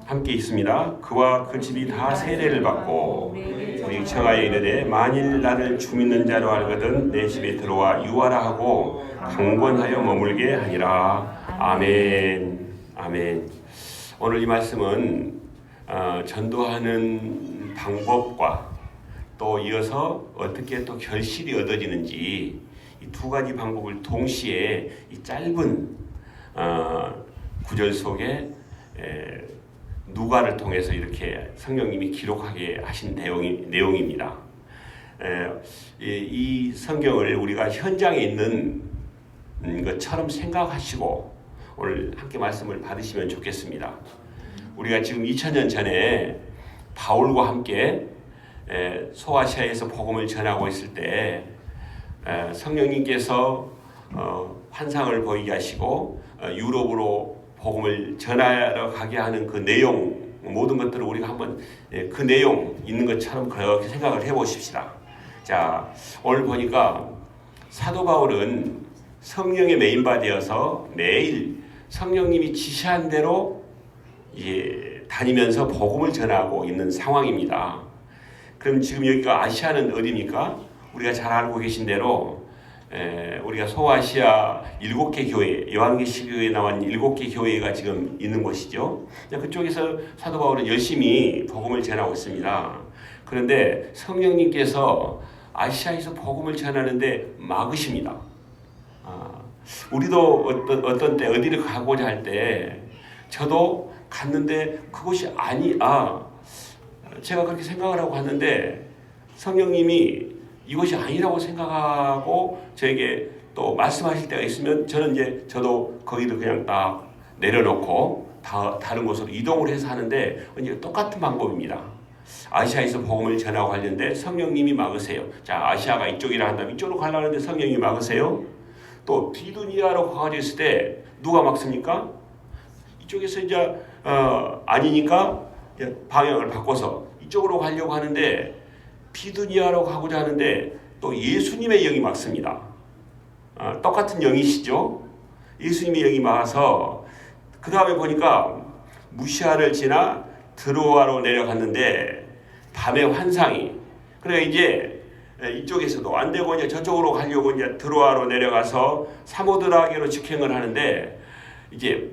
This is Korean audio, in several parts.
함께 있습니다. 그와 그 집이 다 세례를 받고 우리 청하에 이르되 만일 나를 주 믿는 자로 알거든 내 집에 들어와 유하라 하고 강권하여 머물게 하니라. 아멘. 아멘. 오늘 이 말씀은 전도하는 방법과 또 이어서 어떻게 또 결실이 얻어지는지 이 두 가지 방법을 동시에 이 짧은 구절 속에 누가를 통해서 이렇게 성령님이 기록하게 하신 내용입니다. 이 성경을 우리가 현장에 있는 것처럼 생각하시고 오늘 함께 말씀을 받으시면 좋겠습니다. 우리가 지금 2000년 전에 바울과 함께 소아시아에서 복음을 전하고 있을 때 성령님께서 환상을 보이게 하시고 유럽으로 복음을 전하러 가게 하는 그 내용 모든 것들을 우리가 한번 그 내용 있는 것처럼 그렇게 생각을 해보십시다. 자, 오늘 보니까 사도 바울은 성령의 메인바디여서 매일 성령님이 지시한 대로 다니면서 복음을 전하고 있는 상황입니다. 그럼 지금 여기가 아시아는 어디입니까? 우리가 잘 알고 계신 대로 우리가 소아시아 7개 교회, 요한계시교에 나온 7개 교회가 지금 있는 곳이죠. 그쪽에서 사도 바울은 열심히 복음을 전하고 있습니다. 그런데 성령님께서 아시아에서 복음을 전하는데 막으십니다. 우리도 어떤 때 어디를 가고자 할 때 저도 갔는데 그곳이 제가 그렇게 생각을 하고 갔는데 성령님이 이것이 아니라고 생각하고 저에게 또 말씀하실 때가 있으면 저도 거기를 그냥 딱 내려놓고 다른 곳으로 이동을 해서 하는데 이제 똑같은 방법입니다. 아시아에서 복음을 전하고 하는데 성령님이 막으세요. 자, 아시아가 이쪽이라 한다면 이쪽으로 가려고 하는데 성령님이 막으세요. 또 비두니아로 가가지고 있을 때 누가 막습니까? 이쪽에서 이제 아니니까 방향을 바꿔서 이쪽으로 가려고 하는데 비두니아로 가고자 하는데 또 예수님의 영이 막습니다. 똑같은 영이시죠. 예수님의 영이 막아서 그 다음에 보니까 무시아를 지나 드로아로 내려갔는데 밤에 환상이 그래 이제 이쪽에서도 안 되고 이제 저쪽으로 가려고 이제 드로아로 내려가서 사모드라게로 직행을 하는데 이제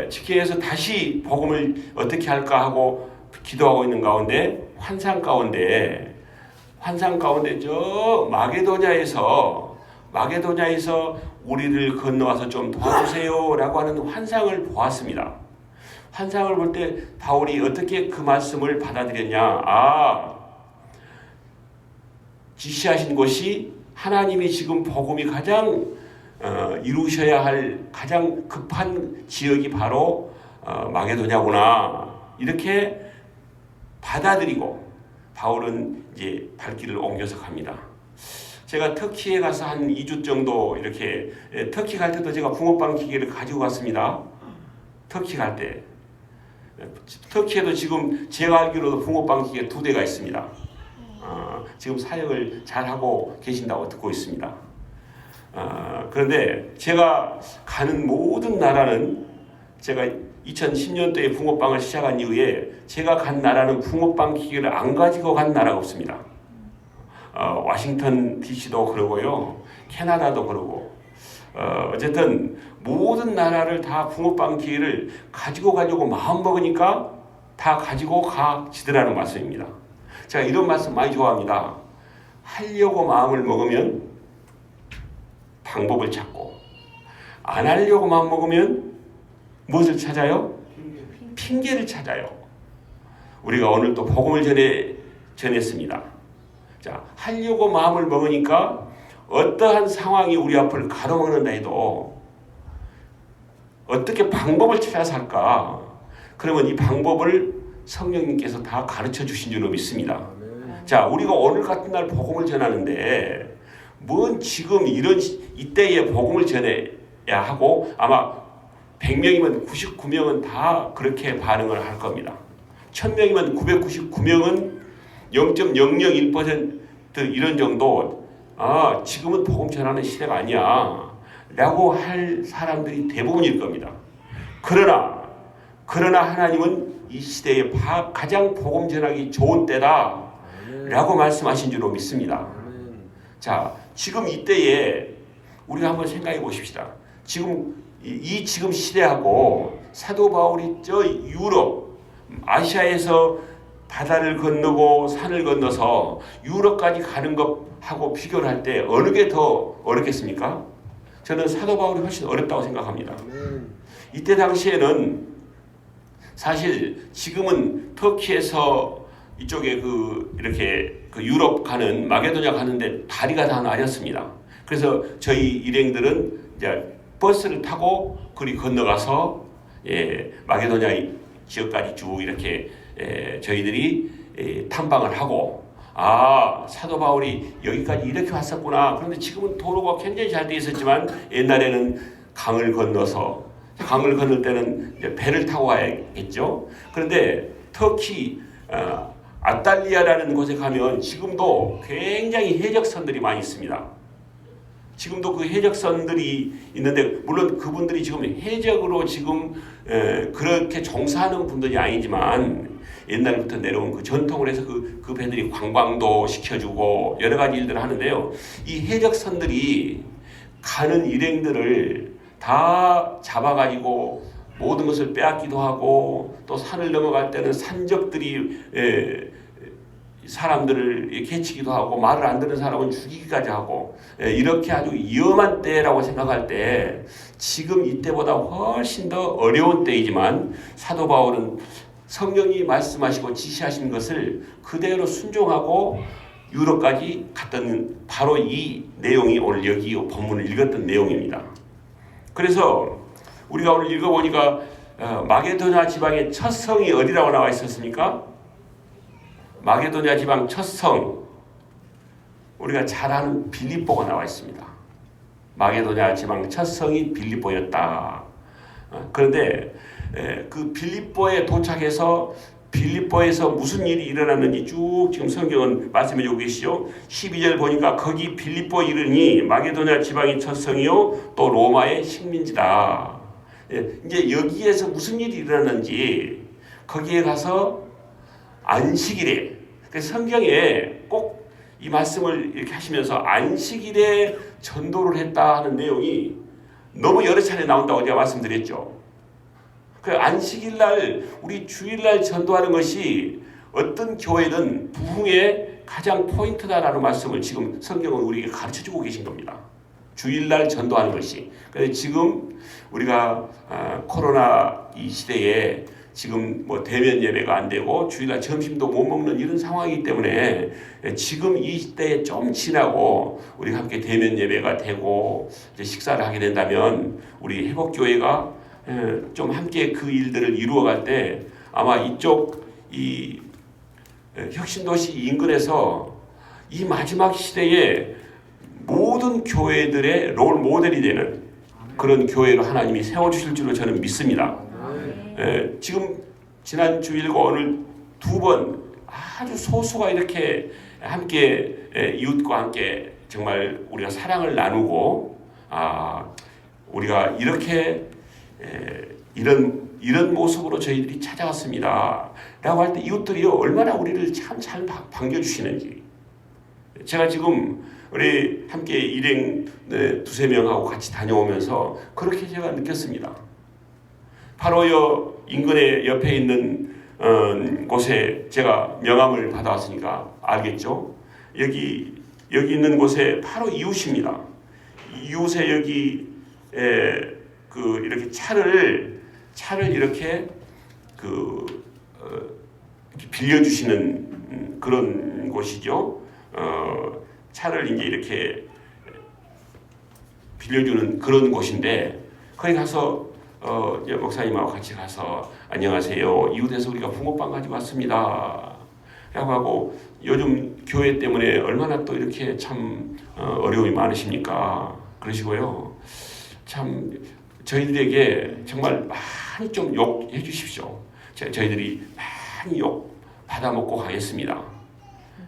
직행해서 다시 복음을 어떻게 할까 하고 기도하고 있는 가운데 환상 가운데 저 마게도냐에서 우리를 건너와서 좀 도와주세요 라고 하는 환상을 보았습니다. 환상을 볼 때 바울이 어떻게 그 말씀을 받아들였냐. 지시하신 것이 하나님이 지금 복음이 가장 이루셔야 할 가장 급한 지역이 바로 마게도냐구나 이렇게 받아들이고 바울은 이제 발길을 옮겨서 갑니다. 제가 터키에 가서 한 2주 정도 이렇게 터키 갈 때도 제가 붕어빵 기계를 가지고 갔습니다. 터키 갈 때 터키에도 지금 제가 알기로도 붕어빵 기계 2대가 있습니다. 지금 사역을 잘하고 계신다고 듣고 있습니다. 그런데 제가 가는 모든 나라는 제가 2010년도에 붕어빵을 시작한 이후에 제가 간 나라는 붕어빵 기계를 안 가지고 간 나라가 없습니다. 워싱턴 DC도 그러고요. 캐나다도 그러고 어쨌든 모든 나라를 다 붕어빵 기계를 가지고 가려고 마음먹으니까 다 가지고 가지더라는 말씀입니다. 제가 이런 말씀 많이 좋아합니다. 하려고 마음을 먹으면 방법을 찾고 안 하려고 마음 먹으면 무엇을 찾아요? 핑계를 찾아요. 우리가 오늘 또 복음을 전했습니다. 자, 하려고 마음을 먹으니까 어떠한 상황이 우리 앞을 가로막는다 해도 어떻게 방법을 찾아서 할까? 그러면 이 방법을 성령님께서 다 가르쳐 주신 줄로 믿습니다. 자, 우리가 오늘 같은 날 복음을 전하는데 뭔 지금 이때에 복음을 전해야 하고 아마 100명이면 99명은 다 그렇게 반응을 할 겁니다. 1000명이면 999명은 0.001% 이런 정도 지금은 복음 전하는 시대가 아니야 라고 할 사람들이 대부분일 겁니다. 그러나 그러나 하나님은 이 시대에 가장 복음 전하기 좋은 때다 라고 말씀하신 줄로 믿습니다. 자, 지금 이때에 우리가 한번 생각해 보십시다. 지금 지금 시대하고 사도 바울이 저 유럽, 아시아에서 바다를 건너고 산을 건너서 유럽까지 가는 것하고 비교를 할 때 어느 게 더 어렵겠습니까? 저는 사도 바울이 훨씬 어렵다고 생각합니다. 이때 당시에는 사실 지금은 터키에서 이쪽에 이렇게 유럽 가는 마게도냐 가는데 다리가 다 나뉘었습니다. 그래서 저희 일행들은 이제 버스를 타고 그리 건너가서 마게도냐 지역까지 쭉 이렇게 저희들이 탐방을 하고 사도 바울이 여기까지 이렇게 왔었구나. 그런데 지금은 도로가 굉장히 잘 돼 있었지만 옛날에는 강을 건널 때는 이제 배를 타고 가야겠죠. 그런데 터키 안탈리아라는 곳에 가면 지금도 굉장히 해적선들이 많이 있습니다. 지금도 그 해적선들이 있는데 물론 그분들이 지금 해적으로 지금 그렇게 종사하는 분들이 아니지만 옛날부터 내려온 그 전통을 해서 그 배들이 관광도 시켜주고 여러 가지 일들을 하는데요. 이 해적선들이 가는 일행들을 다 잡아가지고 모든 것을 빼앗기도 하고 또 산을 넘어갈 때는 산적들이 사람들을 해치기도 하고 말을 안 듣는 사람은 죽이기까지 하고 이렇게 아주 위험한 때라고 생각할 때 지금 이때보다 훨씬 더 어려운 때이지만 사도 바울은 성령이 말씀하시고 지시하신 것을 그대로 순종하고 유럽까지 갔던 바로 이 내용이 오늘 여기 본문을 읽었던 내용입니다. 그래서 우리가 오늘 읽어보니까 마게도냐 지방의 첫 성이 어디라고 나와 있었습니까? 마게도냐 지방 첫 성, 우리가 잘 아는 빌립보가 나와 있습니다. 마게도냐 지방 첫 성이 빌립보였다. 그런데 그 빌립보에 도착해서 빌립보에서 무슨 일이 일어났는지 쭉 지금 성경은 말씀해 주고 계시죠. 12절 보니까 거기 빌립보 이르니 마게도냐 지방의 첫 성이요 또 로마의 식민지다. 이제 여기에서 무슨 일이 일어났는지 거기에 가서 안식일에 성경에 꼭 이 말씀을 이렇게 하시면서 안식일에 전도를 했다 하는 내용이 너무 여러 차례 나온다고 제가 말씀드렸죠. 그 안식일 날 우리 주일 날 전도하는 것이 어떤 교회든 부흥의 가장 포인트다라는 말씀을 지금 성경은 우리에게 가르쳐주고 계신 겁니다. 주일 날 전도하는 것이. 그래서 지금 우리가 코로나 이 시대에 지금 뭐 대면 예배가 안 되고 주일날 점심도 못 먹는 이런 상황이기 때문에 지금 이 시대에 좀 지나고 우리가 함께 대면 예배가 되고 이제 식사를 하게 된다면 우리 회복교회가 좀 함께 그 일들을 이루어갈 때 아마 이쪽 이 혁신도시 인근에서 이 마지막 시대에 모든 교회들의 롤 모델이 되는 그런 교회로 하나님이 세워주실 줄로 저는 믿습니다. 지금 지난 주일과 오늘 두 번 아주 소수가 이렇게 함께 이웃과 함께 정말 우리가 사랑을 나누고 우리가 이렇게 이런 모습으로 저희들이 찾아왔습니다 라고 할 때 이웃들이 얼마나 우리를 참 잘 반겨주시는지 제가 지금 우리 함께 일행 두세 명하고 같이 다녀오면서 그렇게 제가 느꼈습니다. 바로 인근의 옆에 있는 곳에 제가 명함을 받아왔으니까 알겠죠. 여기 있는 곳에 바로 이웃입니다. 이웃에 여기 이렇게 차를 이렇게 이렇게 빌려주시는 그런 곳이죠. 차를 이제 이렇게 빌려주는 그런 곳인데 거기 가서 이제 목사님하고 같이 가서 안녕하세요. 이웃에서 우리가 붕어빵 가지고 왔습니다. 라고 하고 요즘 교회 때문에 얼마나 또 이렇게 참 어려움이 많으십니까? 그러시고요. 참 저희들에게 정말 많이 좀 욕해 주십시오. 저희들이 많이 욕 받아먹고 가겠습니다.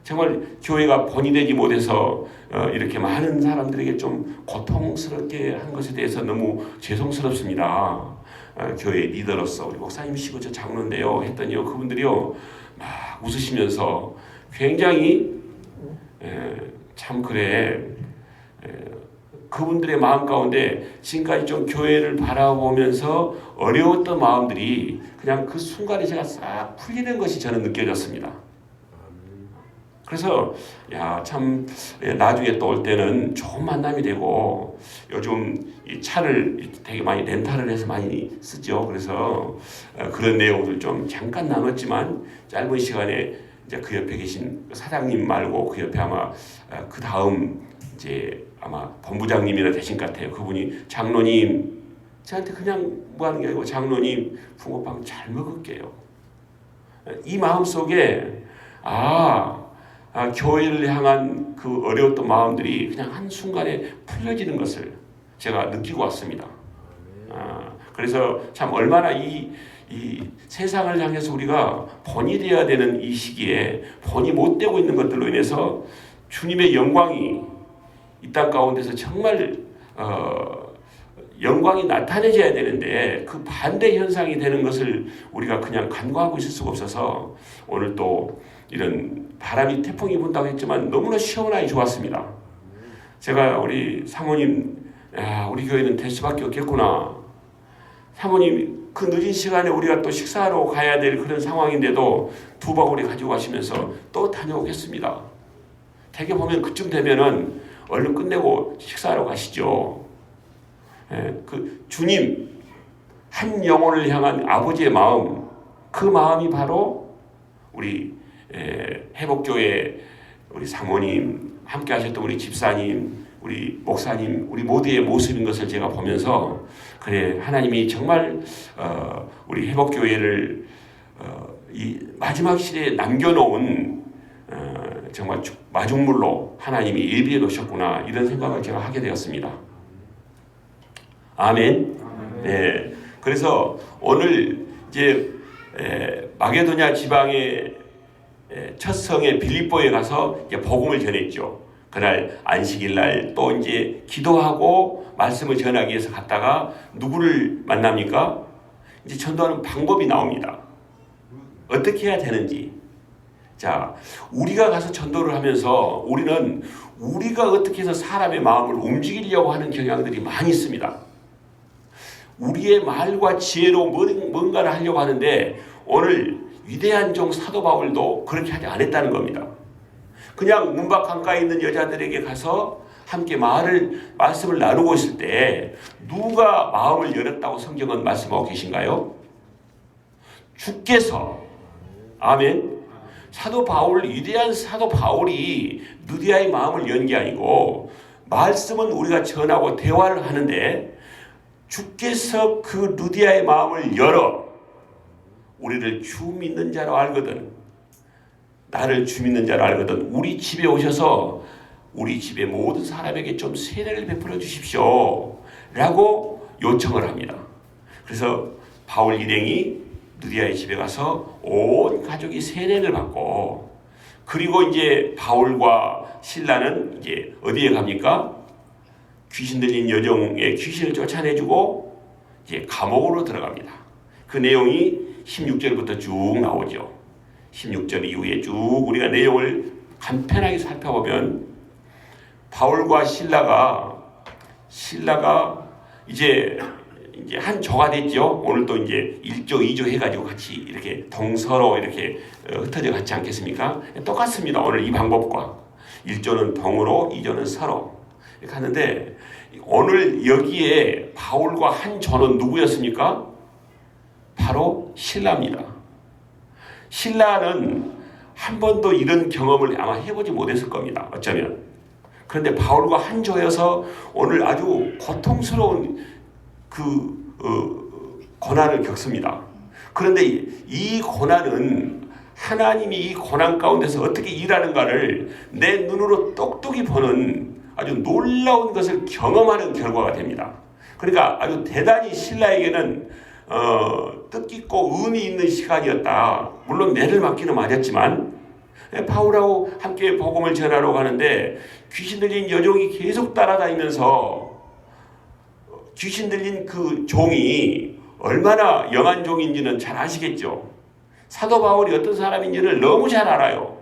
정말 교회가 본이 되지 못해서 이렇게 많은 사람들에게 좀 고통스럽게 한 것에 대해서 너무 죄송스럽습니다. 교회 리더로서 우리 목사님이시고 저 장로인데요 했더니요 그분들이요 막 웃으시면서 굉장히 참 그래 그분들의 마음 가운데 지금까지 좀 교회를 바라보면서 어려웠던 마음들이 그냥 그 순간에 제가 싹 풀리는 것이 저는 느껴졌습니다. 그래서 참 나중에 또 올 때는 좋은 만남이 되고 요즘 이 차를 되게 많이 렌탈을 해서 많이 쓰죠. 그래서 그런 내용들 좀 잠깐 나눴지만 짧은 시간에 이제 그 옆에 계신 사장님 말고 그 옆에 아마 그 다음 이제 아마 본부장님이나 되신 것 같아요. 그분이 장로님 저한테 그냥 뭐 하는 게 아니고 장로님 붕어빵 잘 먹을게요. 이 마음 속에 교회를 향한 그 어려웠던 마음들이 그냥 한순간에 풀려지는 것을 제가 느끼고 왔습니다. 그래서 참 얼마나 이 세상을 향해서 우리가 본이 되어야 되는 이 시기에 본이 못 되고 있는 것들로 인해서 주님의 영광이 이 땅 가운데서 정말 영광이 나타내져야 되는데 그 반대 현상이 되는 것을 우리가 그냥 간과하고 있을 수가 없어서 오늘 또 이런 바람이 태풍이 분다고 했지만 너무나 시원하게 좋았습니다. 제가 우리 사모님 우리 교회는 될 수밖에 없겠구나. 사모님 그 늦은 시간에 우리가 또 식사하러 가야 될 그런 상황인데도 두 바구니 가지고 가시면서 또 다녀오겠습니다. 대개 보면 그쯤 되면은 얼른 끝내고 식사하러 가시죠. 그 주님 한 영혼을 향한 아버지의 마음 그 마음이 바로 우리 회복교회 우리 사모님 함께 하셨던 우리 집사님 우리 목사님 우리 모두의 모습인 것을 제가 보면서 그래 하나님이 정말 우리 회복교회를 이 마지막 시대에 남겨놓은 정말 마중물로 하나님이 예비해 놓으셨구나 이런 생각을 제가 하게 되었습니다. 아멘. 네. 그래서 오늘 이제 마게도냐 지방의 첫 성의 빌립보에 가서 이제 복음을 전했죠. 그날 안식일 날 또 이제 기도하고 말씀을 전하기 위해서 갔다가 누구를 만납니까? 이제 전도하는 방법이 나옵니다. 어떻게 해야 되는지. 자, 우리가 가서 전도를 하면서 우리는 우리가 어떻게 해서 사람의 마음을 움직이려고 하는 경향들이 많이 있습니다. 우리의 말과 지혜로 뭔가를 하려고 하는데 오늘 위대한 종 사도 바울도 그렇게 하지 않았다는 겁니다. 그냥 문밖 강가에 있는 여자들에게 가서 함께 말씀을 나누고 있을 때 누가 마음을 열었다고 성경은 말씀하고 계신가요? 주께서. 아멘. 사도 바울, 위대한 사도 바울이 느디아의 마음을 연 게 아니고 말씀은 우리가 전하고 대화를 하는데 주께서 그 느디아의 마음을 열어 우리를 주 믿는 자로 알거든. 나를 주 믿는 자로 알거든. 우리 집에 오셔서 우리 집의 모든 사람에게 좀 세례를 베풀어 주십시오. 라고 요청을 합니다. 그래서 바울 일행이 느디아의 집에 가서 온 가족이 세례를 받고 그리고 이제 바울과 신라는 이제 어디에 갑니까? 귀신 들린 여종의 귀신을 쫓아내주고 이제 감옥으로 들어갑니다. 그 내용이 16절부터 쭉 나오죠. 16절 이후에 쭉 우리가 내용을 간편하게 살펴보면 바울과 신라가 이제 한 조가 됐죠. 오늘 또 이제 1조, 2조 해가지고 같이 이렇게 동서로 이렇게 흩어져 갔지 않겠습니까? 똑같습니다. 오늘 이 방법과 1조는 동으로, 2조는 서로 이렇게 하는데 오늘 여기에 바울과 한 조는 누구였습니까? 바로 신라입니다. 신라는 한 번도 이런 경험을 아마 해보지 못했을 겁니다. 어쩌면. 그런데 바울과 한 조여서 오늘 아주 고통스러운 고난을 겪습니다. 그런데 이 고난은 하나님이 이 고난 가운데서 어떻게 일하는가를 내 눈으로 똑똑히 보는 아주 놀라운 것을 경험하는 결과가 됩니다. 그러니까 아주 대단히 신라에게는 뜻깊고 의미 있는 시간이었다. 물론 매를 맞기는 맞았지만 바울하고 함께 복음을 전하러 가는데 귀신 들린 여종이 계속 따라다니면서 귀신 들린 그 종이 얼마나 영한 종인지는 잘 아시겠죠. 사도 바울이 어떤 사람인지를 너무 잘 알아요.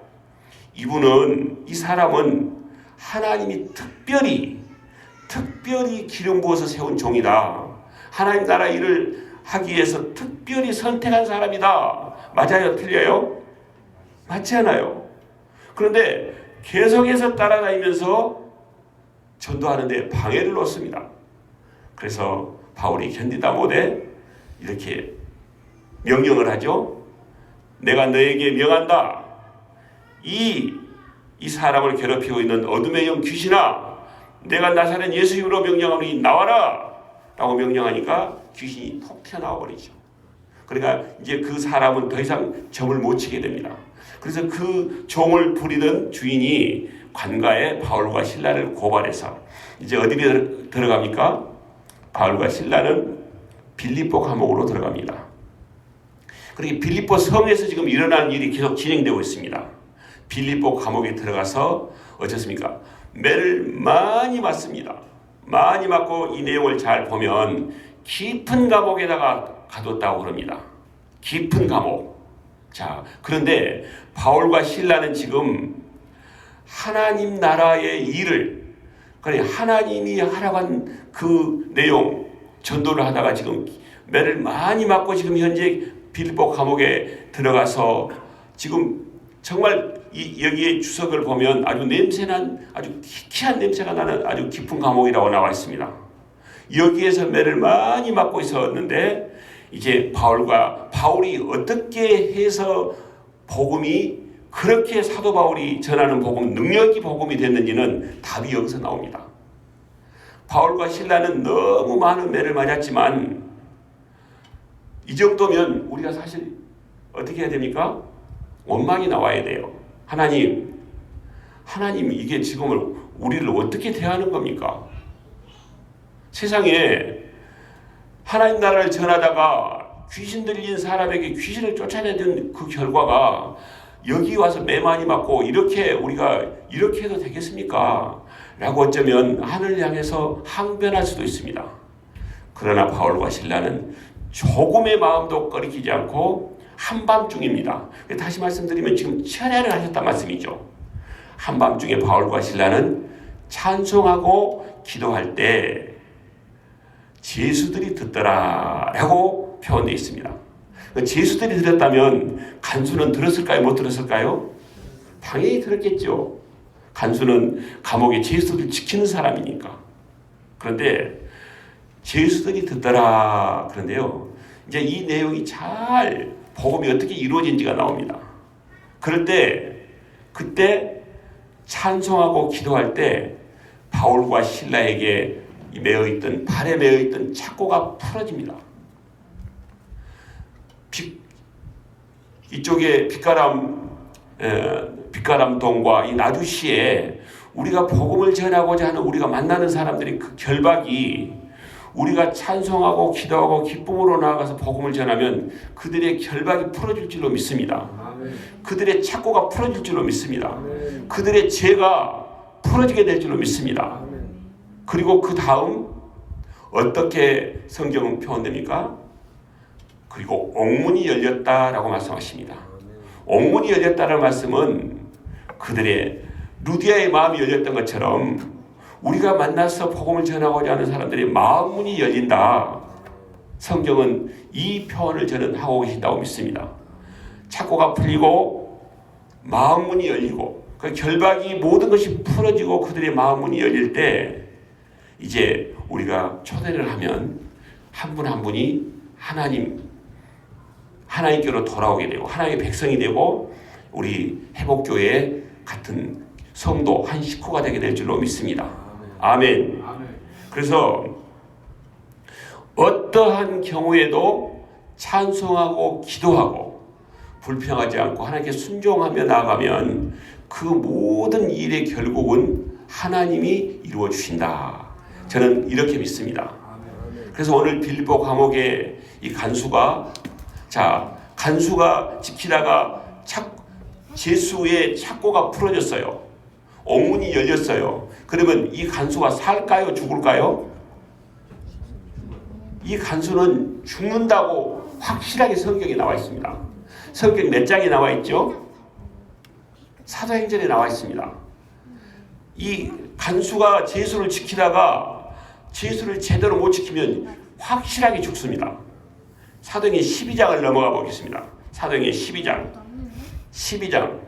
이 사람은 하나님이 특별히 기름 부어서 세운 종이다. 하나님 나라 일을 하기 위해서 특별히 선택한 사람이다. 맞아요? 틀려요? 맞지 않아요? 그런데 계속해서 따라다니면서 전도하는데 방해를 놓습니다. 그래서 바울이 견디다 못해 이렇게 명령을 하죠. 내가 너에게 명한다. 이 사람을 괴롭히고 있는 어둠의 영 귀신아, 내가 나사렛 예수 이름으로 명령하노니 나와라 라고 명령하니까 귀신이 톡 튀어나와 버리죠. 그러니까 이제 그 사람은 더 이상 점을 못 치게 됩니다. 그래서 그 종을 부리던 주인이 관가에 바울과 실라를 고발해서 이제 어디에 들어갑니까? 바울과 실라는 빌립보 감옥으로 들어갑니다. 그리고 빌립보 성에서 지금 일어나는 일이 계속 진행되고 있습니다. 빌립보 감옥에 들어가서 어떻습니까? 매를 많이 맞습니다. 많이 맞고 이 내용을 잘 보면 깊은 감옥에다가 가뒀다고 그럽니다. 깊은 감옥. 자, 그런데 바울과 실라는 지금 하나님 나라의 일을, 그래 하나님이 하라고 한 그 내용 전도를 하다가 지금 매를 많이 맞고 지금 현재 빌립보 감옥에 들어가서 지금 정말 여기에 주석을 보면 아주 냄새난 아주 희귀한 냄새가 나는 아주 깊은 감옥이라고 나와 있습니다. 여기에서 매를 많이 맞고 있었는데 이제 바울이 어떻게 해서 복음이 그렇게 사도 바울이 전하는 복음 능력이 복음이 됐는지는 답이 여기서 나옵니다. 바울과 실라는 너무 많은 매를 맞았지만 이 정도면 우리가 사실 어떻게 해야 됩니까? 원망이 나와야 돼요. 하나님 이게 지금 우리를 어떻게 대하는 겁니까? 세상에 하나님 나라를 전하다가 귀신 들린 사람에게 귀신을 쫓아내는 그 결과가 여기 와서 매 많이 맞고 우리가 이렇게 해도 되겠습니까? 라고 어쩌면 하늘을 향해서 항변할 수도 있습니다. 그러나 바울과 실라는 조금의 마음도 꺼리키지 않고 한밤중입니다. 다시 말씀드리면 지금 철야를 하셨단 말씀이죠. 한밤중에 바울과 실라는 찬송하고 기도할 때 제수들이 듣더라 라고 표현되어 있습니다. 제수들이 들었다면 간수는 들었을까요? 못 들었을까요? 당연히 들었겠죠. 간수는 감옥에 제수들을 지키는 사람이니까. 그런데 제수들이 듣더라. 그런데요, 이제 이 내용이 잘 복음이 어떻게 이루어진지가 나옵니다. 그럴 때 그때 찬송하고 기도할 때 바울과 실라에게 발에 매어있던 착고가 풀어집니다. 이쪽에 빛가람동과 이 나주시에 우리가 복음을 전하고자 하는 우리가 만나는 사람들이 그 결박이 우리가 찬송하고 기도하고 기쁨으로 나아가서 복음을 전하면 그들의 결박이 풀어질 줄로 믿습니다. 그들의 착고가 풀어질 줄로 믿습니다. 그들의 죄가 풀어지게 될 줄로 믿습니다. 그리고 그 다음 어떻게 성경은 표현됩니까? 그리고 옥문이 열렸다라고 말씀하십니다. 옥문이 열렸다는 말씀은 그들의 루디아의 마음이 열렸던 것처럼 우리가 만나서 복음을 전하고자 하는 사람들의 마음문이 열린다. 성경은 이 표현을 저는 하고 계신다고 믿습니다. 착고가 풀리고 마음문이 열리고 그 결박이 모든 것이 풀어지고 그들의 마음문이 열릴 때 이제 우리가 초대를 하면 한 분 한 분이 하나님께로 돌아오게 되고 하나님의 백성이 되고 우리 회복교회 같은 성도 한 식구가 되게 될 줄로 믿습니다. 아멘. 그래서 어떠한 경우에도 찬송하고 기도하고 불평하지 않고 하나님께 순종하며 나아가면 그 모든 일의 결국은 하나님이 이루어 주신다. 저는 이렇게 믿습니다. 그래서 오늘 빌립보 감옥에 이 간수가 지키다가 제수의 착고가 풀어졌어요. 옥문이 열렸어요. 그러면 이 간수가 살까요? 죽을까요? 이 간수는 죽는다고 확실하게 성경에 나와 있습니다. 성경 몇 장에 나와 있죠? 사도행전에 나와 있습니다. 이 간수가 제수를 지키다가 제수를 제대로 못 지키면 확실하게 죽습니다. 사도행전 12장을 넘어가 보겠습니다. 사도행전 12장.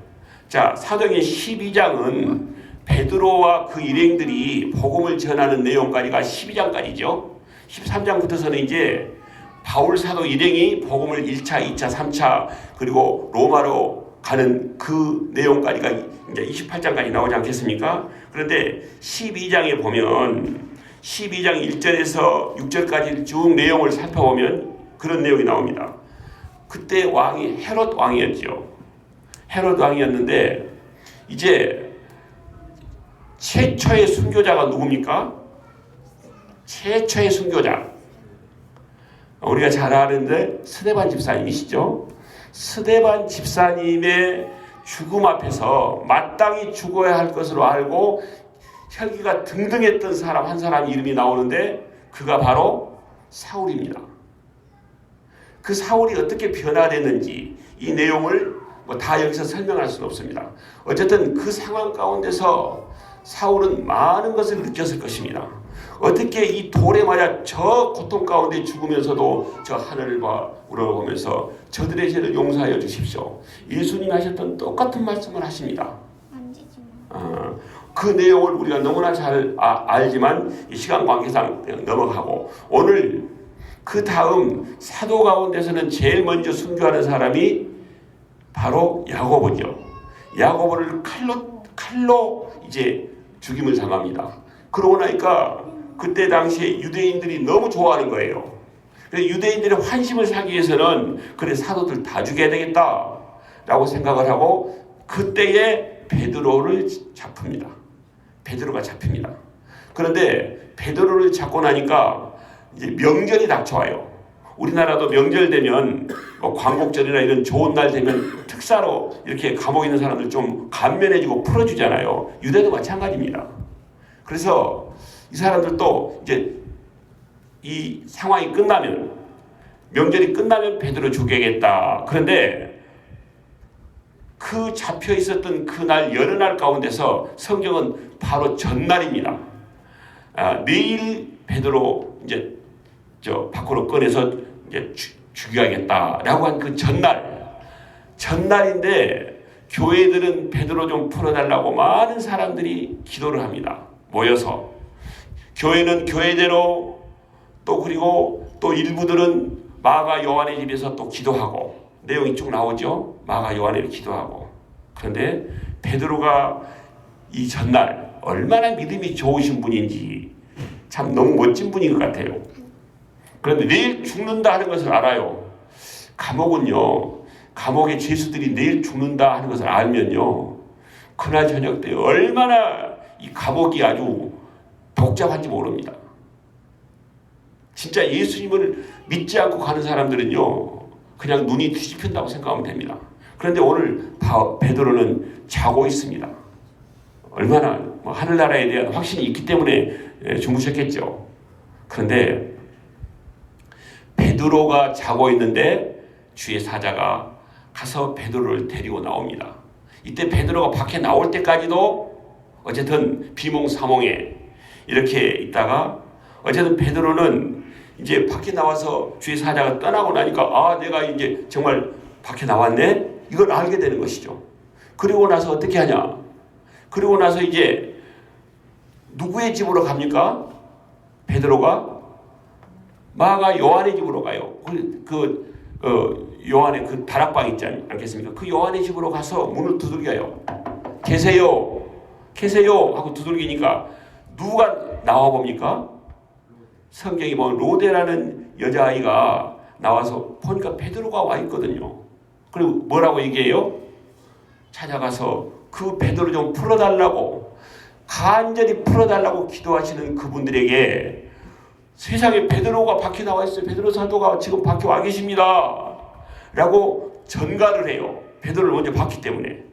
자, 사도행전 12장은 베드로와 그 일행들이 복음을 전하는 내용까지가 12장까지죠. 13장부터서는 이제 바울 사도 일행이 복음을 1차, 2차, 3차 그리고 로마로 가는 그 내용까지가 이제 28장까지 나오지 않겠습니까? 그런데 12장에 보면 12장 1절에서 6절까지 쭉 내용을 살펴보면 그런 내용이 나옵니다. 그때 왕이 헤롯 왕이었죠. 헤롯 왕이었는데 이제 최초의 순교자가 누굽니까? 최초의 순교자. 우리가 잘 아는데 스데반 집사님이시죠. 스데반 집사님의 죽음 앞에서 마땅히 죽어야 할 것으로 알고 혈기가 등등했던 사람 한 사람 이름이 나오는데 그가 바로 사울입니다. 그 사울이 어떻게 변화됐는지 이 내용을 다 여기서 설명할 수는 없습니다. 어쨌든 그 상황 가운데서 사울은 많은 것을 느꼈을 것입니다. 어떻게 이 돌에 맞아 저 고통 가운데 죽으면서도 저 하늘을 우러보면서 저들의 죄를 용서하여 주십시오. 예수님이 하셨던 똑같은 말씀을 하십니다. 그 내용을 우리가 너무나 잘 알지만 시간 관계상 넘어가고 오늘 그 다음 사도 가운데서는 제일 먼저 순교하는 사람이 바로 야고보죠. 야고보를 칼로 이제 죽임을 당합니다. 그러고 나니까 그때 당시에 유대인들이 너무 좋아하는 거예요. 그래서 유대인들의 환심을 사기 위해서는 그래 사도들 다 죽여야 되겠다라고 생각을 하고 그때에 베드로를 잡힙니다. 베드로가 잡힙니다. 그런데 베드로를 잡고 나니까 이제 명절이 닥쳐와요. 우리나라도 명절 되면 광복절이나 이런 좋은 날 되면 특사로 이렇게 감옥에 있는 사람들 좀 감면해주고 풀어주잖아요. 유대도 마찬가지입니다. 그래서 이 사람들도 이제 이 상황이 끝나면 명절이 끝나면 베드로 죽여야겠다. 그런데 그 잡혀 있었던 그날 여러 날 가운데서 성경은 바로 전날입니다. 내일 베드로 이제 밖으로 꺼내서 이제 죽여야겠다라고 한 그 전날인데 교회들은 베드로 좀 풀어달라고 많은 사람들이 기도를 합니다. 모여서 교회는 교회대로 또 그리고 또 일부들은 마가 요한의 집에서 또 기도하고 내용이 쭉 나오죠. 마가 요한의 기도하고 그런데 베드로가 이 전날 얼마나 믿음이 좋으신 분인지 참 너무 멋진 분인 것 같아요. 그런데 내일 죽는다 하는 것을 알아요. 감옥의 죄수들이 내일 죽는다 하는 것을 알면요. 그날 저녁 때 얼마나 이 감옥이 아주 복잡한지 모릅니다. 진짜 예수님을 믿지 않고 가는 사람들은요. 그냥 눈이 뒤집힌다고 생각하면 됩니다. 그런데 오늘 베드로는 자고 있습니다. 얼마나 하늘나라에 대한 확신이 있기 때문에 주무셨겠죠. 그런데 베드로가 자고 있는데 주의 사자가 가서 베드로를 데리고 나옵니다. 이때 베드로가 밖에 나올 때까지도 어쨌든 비몽사몽에 이렇게 있다가 어쨌든 베드로는 이제 밖에 나와서 주의 사자가 떠나고 나니까 내가 이제 정말 밖에 나왔네? 이걸 알게 되는 것이죠. 그리고 나서 어떻게 하냐? 그리고 나서 이제 누구의 집으로 갑니까? 베드로가 마가 요한의 집으로 가요. 요한의 그 다락방 있지 않겠습니까? 그 요한의 집으로 가서 문을 두들겨요. 계세요 하고 두들기니까 누가 나와 봅니까? 성경이 보면 로데라는 여자아이가 나와서 보니까 베드로가 와 있거든요. 그리고 뭐라고 얘기해요? 찾아가서 그 베드로 좀 풀어달라고 간절히 풀어달라고 기도하시는 그분들에게 세상에 베드로가 밖에 나와 있어요. 베드로 사도가 지금 밖에 와 계십니다. 라고 전가를 해요. 베드로를 먼저 봤기 때문에.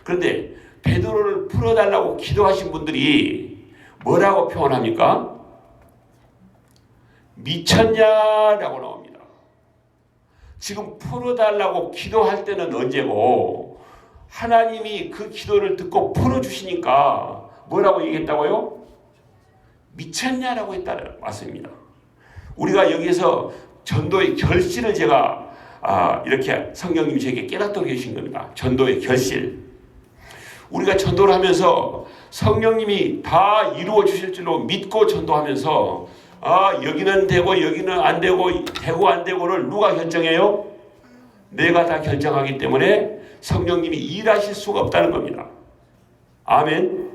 그런데 베드로를 풀어달라고 기도하신 분들이 뭐라고 표현합니까? 미쳤냐라고 나옵니다. 지금 풀어달라고 기도할 때는 언제고 하나님이 그 기도를 듣고 풀어주시니까 뭐라고 얘기했다고요? 미쳤냐라고 했다는 말씀입니다. 우리가 여기에서 전도의 결실을 제가 이렇게 성령님이 제게 깨닫도록 해주신 겁니다. 전도의 결실. 우리가 전도를 하면서 성령님이 다 이루어 주실 줄로 믿고 전도하면서 여기는 되고 여기는 안 되고 되고 안 되고를 누가 결정해요? 내가 다 결정하기 때문에 성령님이 일하실 수가 없다는 겁니다. 아멘.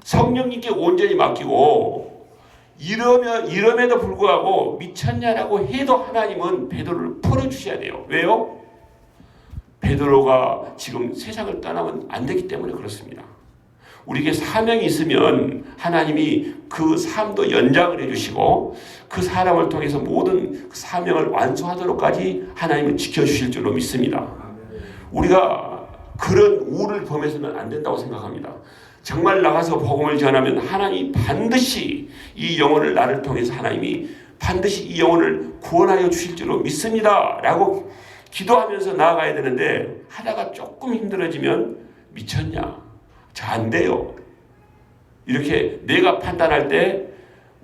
성령님께 온전히 맡기고 이름에도 불구하고 미쳤냐라고 해도 하나님은 베드로를 풀어주셔야 돼요. 왜요? 베드로가 지금 세상을 떠나면 안 되기 때문에 그렇습니다. 우리에게 사명이 있으면 하나님이 그 삶도 연장을 해주시고 그 사람을 통해서 모든 그 사명을 완수하도록까지 하나님은 지켜주실 줄로 믿습니다. 우리가 그런 우를 범해서는 안 된다고 생각합니다. 정말 나가서 복음을 전하면 하나님이 반드시 이 영혼을 나를 통해서 하나님이 반드시 이 영혼을 구원하여 주실 줄로 믿습니다 라고 기도하면서 나아가야 되는데 하다가 조금 힘들어지면 미쳤냐? 저 안 돼요. 이렇게 내가 판단할 때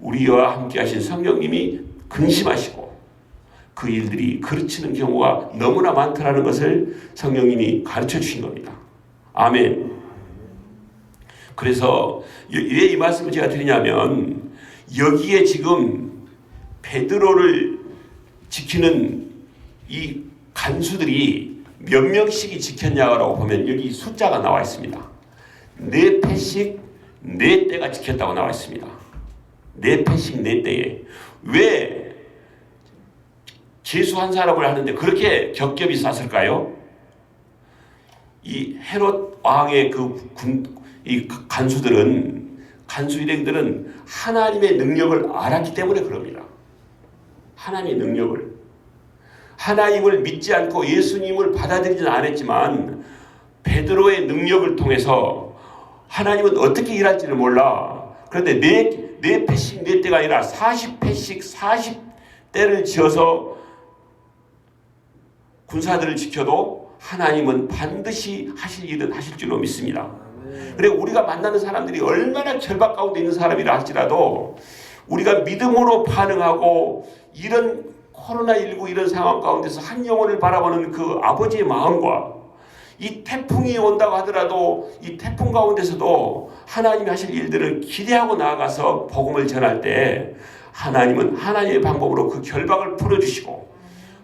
우리와 함께 하신 성령님이 근심하시고 그 일들이 그르치는 경우가 너무나 많다라는 것을 성령님이 가르쳐 주신 겁니다. 아멘. 그래서 왜 이 말씀을 제가 드리냐면 여기에 지금 베드로를 지키는 이 간수들이 몇 명씩이 지켰냐고 보면 여기 숫자가 나와 있습니다. 4패씩 4대가 지켰다고 나와 있습니다. 4패씩 4대에 왜 제수 한 사람을 하는데 그렇게 겹겹이 쌌을까요? 이 헤롯 왕의 이 간수들은 간수 일행들은 하나님의 능력을 알았기 때문에 그럽니다. 하나님의 능력을 하나님을 믿지 않고 예수님을 받아들이지는 않았지만 베드로의 능력을 통해서 하나님은 어떻게 일할지를 몰라. 그런데 4패씩 4대가 아니라 40패씩 40대를 지어서 군사들을 지켜도 하나님은 반드시 하실 일은 하실 줄로 믿습니다. 그래 우리가 만나는 사람들이 얼마나 절박 가운데 있는 사람이라 할지라도 우리가 믿음으로 반응하고 이런 코로나19 이런 상황 가운데서 한 영혼을 바라보는 그 아버지의 마음과 이 태풍이 온다고 하더라도 이 태풍 가운데서도 하나님이 하실 일들을 기대하고 나아가서 복음을 전할 때 하나님은 하나님의 방법으로 그 결박을 풀어주시고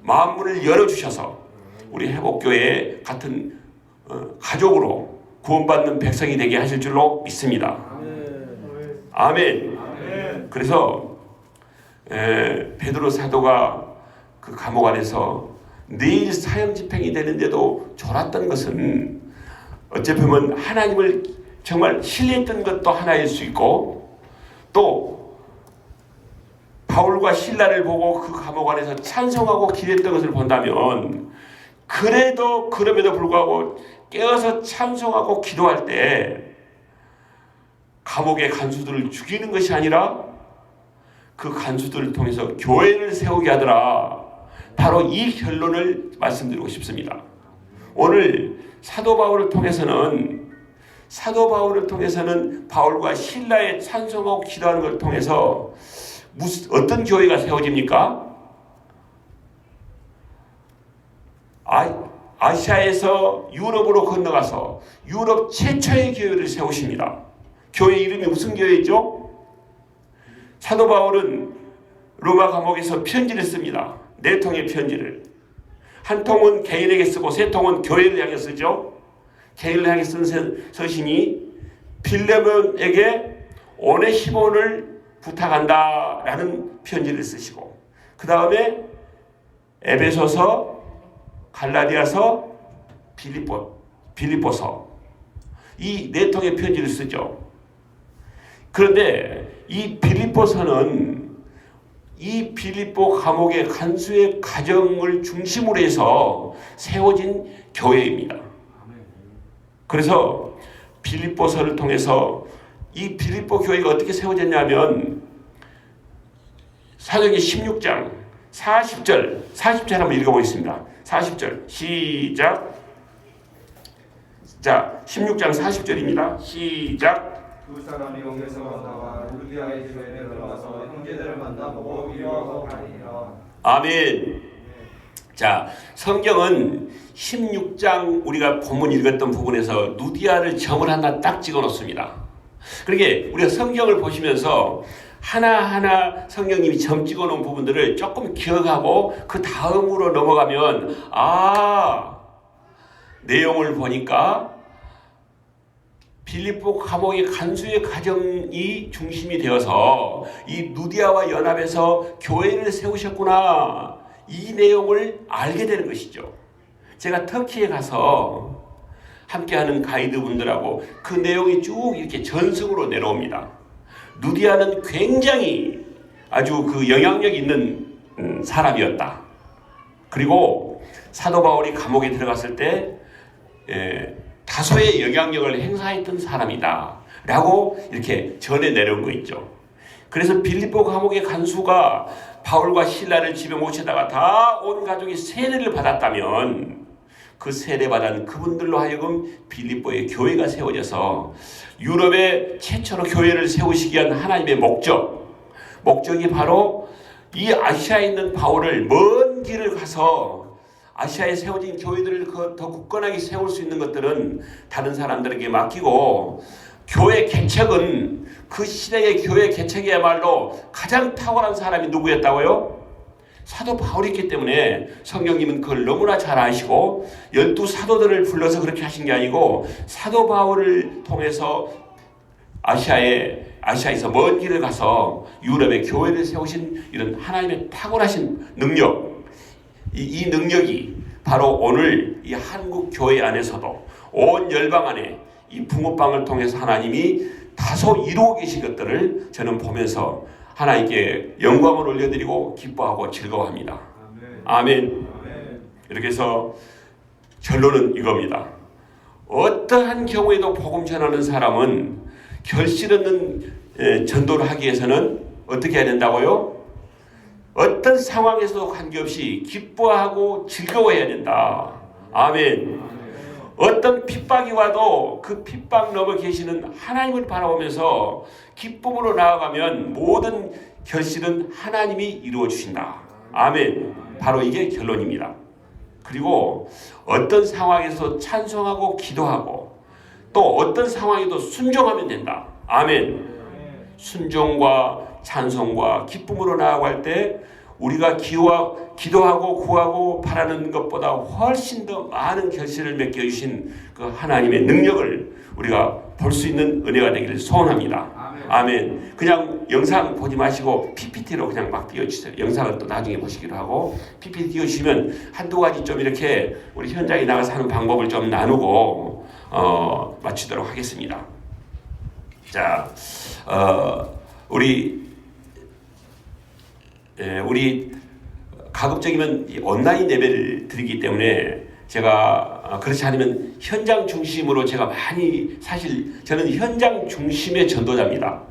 마음문을 열어주셔서 우리 회복교회 같은 가족으로 구원받는 백성이 되게 하실 줄로 믿습니다. 아멘. 그래서 베드로 사도가 그 감옥 안에서 내일 사형 집행이 되는데도 졸았던 것은 어찌 보면 하나님을 정말 신뢰했던 것도 하나일 수 있고 또 바울과 실라를 보고 그 감옥 안에서 찬송하고 기도했던 것을 본다면 그럼에도 불구하고 깨어서 찬송하고 기도할 때 감옥의 간수들을 죽이는 것이 아니라 그 간수들을 통해서 교회를 세우게 하더라. 바로 이 결론을 말씀드리고 싶습니다. 오늘 사도 바울을 통해서는 바울과 실라의 찬송하고 기도하는 것을 통해서 어떤 교회가 세워집니까? 아시아에서 유럽으로 건너가서 유럽 최초의 교회를 세우십니다. 교회 이름이 무슨 교회죠? 사도 바울은 로마 감옥에서 편지를 씁니다. 4통의 편지를. 한 통은 개인에게 쓰고 3통은 교회를 향해 쓰죠. 개인을 향해 쓴 서신이 빌레몬에게 오네시몬을 부탁한다라는 편지를 쓰시고 그 다음에 에베소서, 갈라디아서, 빌립보서 이 4통의 편지를 쓰죠. 그런데 이 빌립보서는 이 빌립보 감옥의 간수의 가정을 중심으로 해서 세워진 교회입니다. 그래서 빌립보서를 통해서 이 빌립보 교회가 어떻게 세워졌냐면 사도행전 16장 40절 한번 읽어보겠습니다. 40절 시작. 자, 16장 40절입니다. 시작. 두 사람이 옥에서 나와 루디아의 집에 들어가서 형제들을 만나보고 위로하고 가니라. 아멘. 자, 성경은 16장 우리가 본문 읽었던 부분에서 루디아를 점을 하나 딱 찍어 놓습니다. 그러게 우리가 성경을 보시면서 하나하나 성령님이 점 찍어 놓은 부분들을 조금 기억하고 그 다음으로 넘어가면 내용을 보니까 빌립보 감옥의 간수의 가정이 중심이 되어서 이 루디아와 연합해서 교회를 세우셨구나, 이 내용을 알게 되는 것이죠. 제가 터키에 가서 함께하는 가이드분들하고 그 내용이 쭉 이렇게 전승으로 내려옵니다. 루디아는 굉장히 아주 그 영향력 있는 사람이었다. 그리고 사도 바울이 감옥에 들어갔을 때 다소의 영향력을 행사했던 사람이다 라고 이렇게 전해 내려온 거 있죠. 그래서 빌립보 감옥의 간수가 바울과 실라를 집에 모시다가 다 온 가족이 세례를 받았다면 그 세례받은 그분들로 하여금 빌립보의 교회가 세워져서 유럽에 최초로 교회를 세우시기 위한 하나님의 목적이 바로 이 아시아에 있는 바울을 먼 길을 가서 아시아에 세워진 교회들을 더 굳건하게 세울 수 있는 것들은 다른 사람들에게 맡기고, 교회 개척은 그 시대의 교회 개척이야말로 가장 탁월한 사람이 누구였다고요? 사도 바울이기 때문에 성령님은 그걸 너무나 잘 아시고 12사도들을 불러서 그렇게 하신 게 아니고 사도 바울을 통해서 아시아에서 먼 길을 가서 유럽의 교회를 세우신 이런 하나님의 탁월하신 능력, 이 능력이 바로 오늘 이 한국 교회 안에서도 온 열방 안에 이 붕어빵을 통해서 하나님이 다소 이루고 계신 것들을 저는 보면서 하나님께 영광을 올려드리고 기뻐하고 즐거워합니다. 아멘. 이렇게 해서 결론은 이겁니다. 어떠한 경우에도 복음 전하는 사람은 결실 없는 전도를 하기 위해서는 어떻게 해야 된다고요? 어떤 상황에서도 관계없이 기뻐하고 즐거워해야 된다. 아멘. 어떤 핍박이 와도 그 핍박 넘어 계시는 하나님을 바라보면서 기쁨으로 나아가면 모든 결실은 하나님이 이루어 주신다. 아멘. 바로 이게 결론입니다. 그리고 어떤 상황에서 찬송하고 기도하고 또 어떤 상황에도 순종하면 된다. 아멘. 순종과 찬송과 기쁨으로 나아갈 때 우리가 기도하고 구하고 바라는 것보다 훨씬 더 많은 결실을 맺겨주신 그 하나님의 능력을 우리가 볼 수 있는 은혜가 되기를 소원합니다. 아멘. 그냥 영상 보지 마시고 PPT로 그냥 막 띄워주세요. 영상은 또 나중에 보시기로 하고 PPT 띄워주시면 한두 가지 좀 이렇게 우리 현장에 나가서 하는 방법을 좀 나누고 마치도록 하겠습니다. 자, 우리 가급적이면 온라인 예배를 드리기 때문에 제가 그렇지 않으면 현장 중심으로 제가 많이, 사실 저는 현장 중심의 전도자입니다.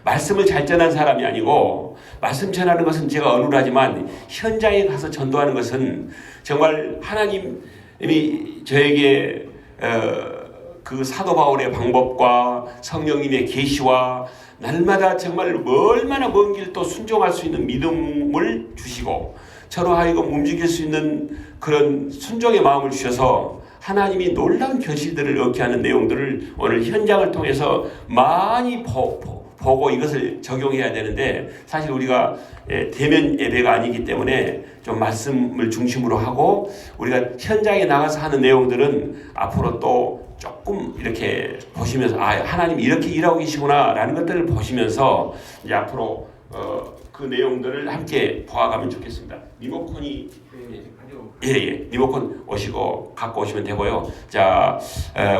말씀을 잘 전한 사람이 아니고, 말씀 전하는 것은 제가 어눌하지만 현장에 가서 전도하는 것은 정말 하나님이 저에게 그 사도 바울의 방법과 성령님의 계시와 날마다 정말 얼마나 먼 길 또 순종할 수 있는 믿음을 주시고 저로 하여금 움직일 수 있는 그런 순종의 마음을 주셔서 하나님이 놀라운 결실들을 얻게 하는 내용들을 오늘 현장을 통해서 많이 보고 이것을 적용해야 되는데, 사실 우리가 대면 예배가 아니기 때문에 좀 말씀을 중심으로 하고 우리가 현장에 나가서 하는 내용들은 앞으로 또 조금 이렇게 보시면서 하나님이 이렇게 일하고 계시구나 라는 것들을 보시면서 이제 앞으로 그 내용들을 함께 보아가면 좋겠습니다. 리모컨이 리모컨 오시고 갖고 오시면 되고요. 자,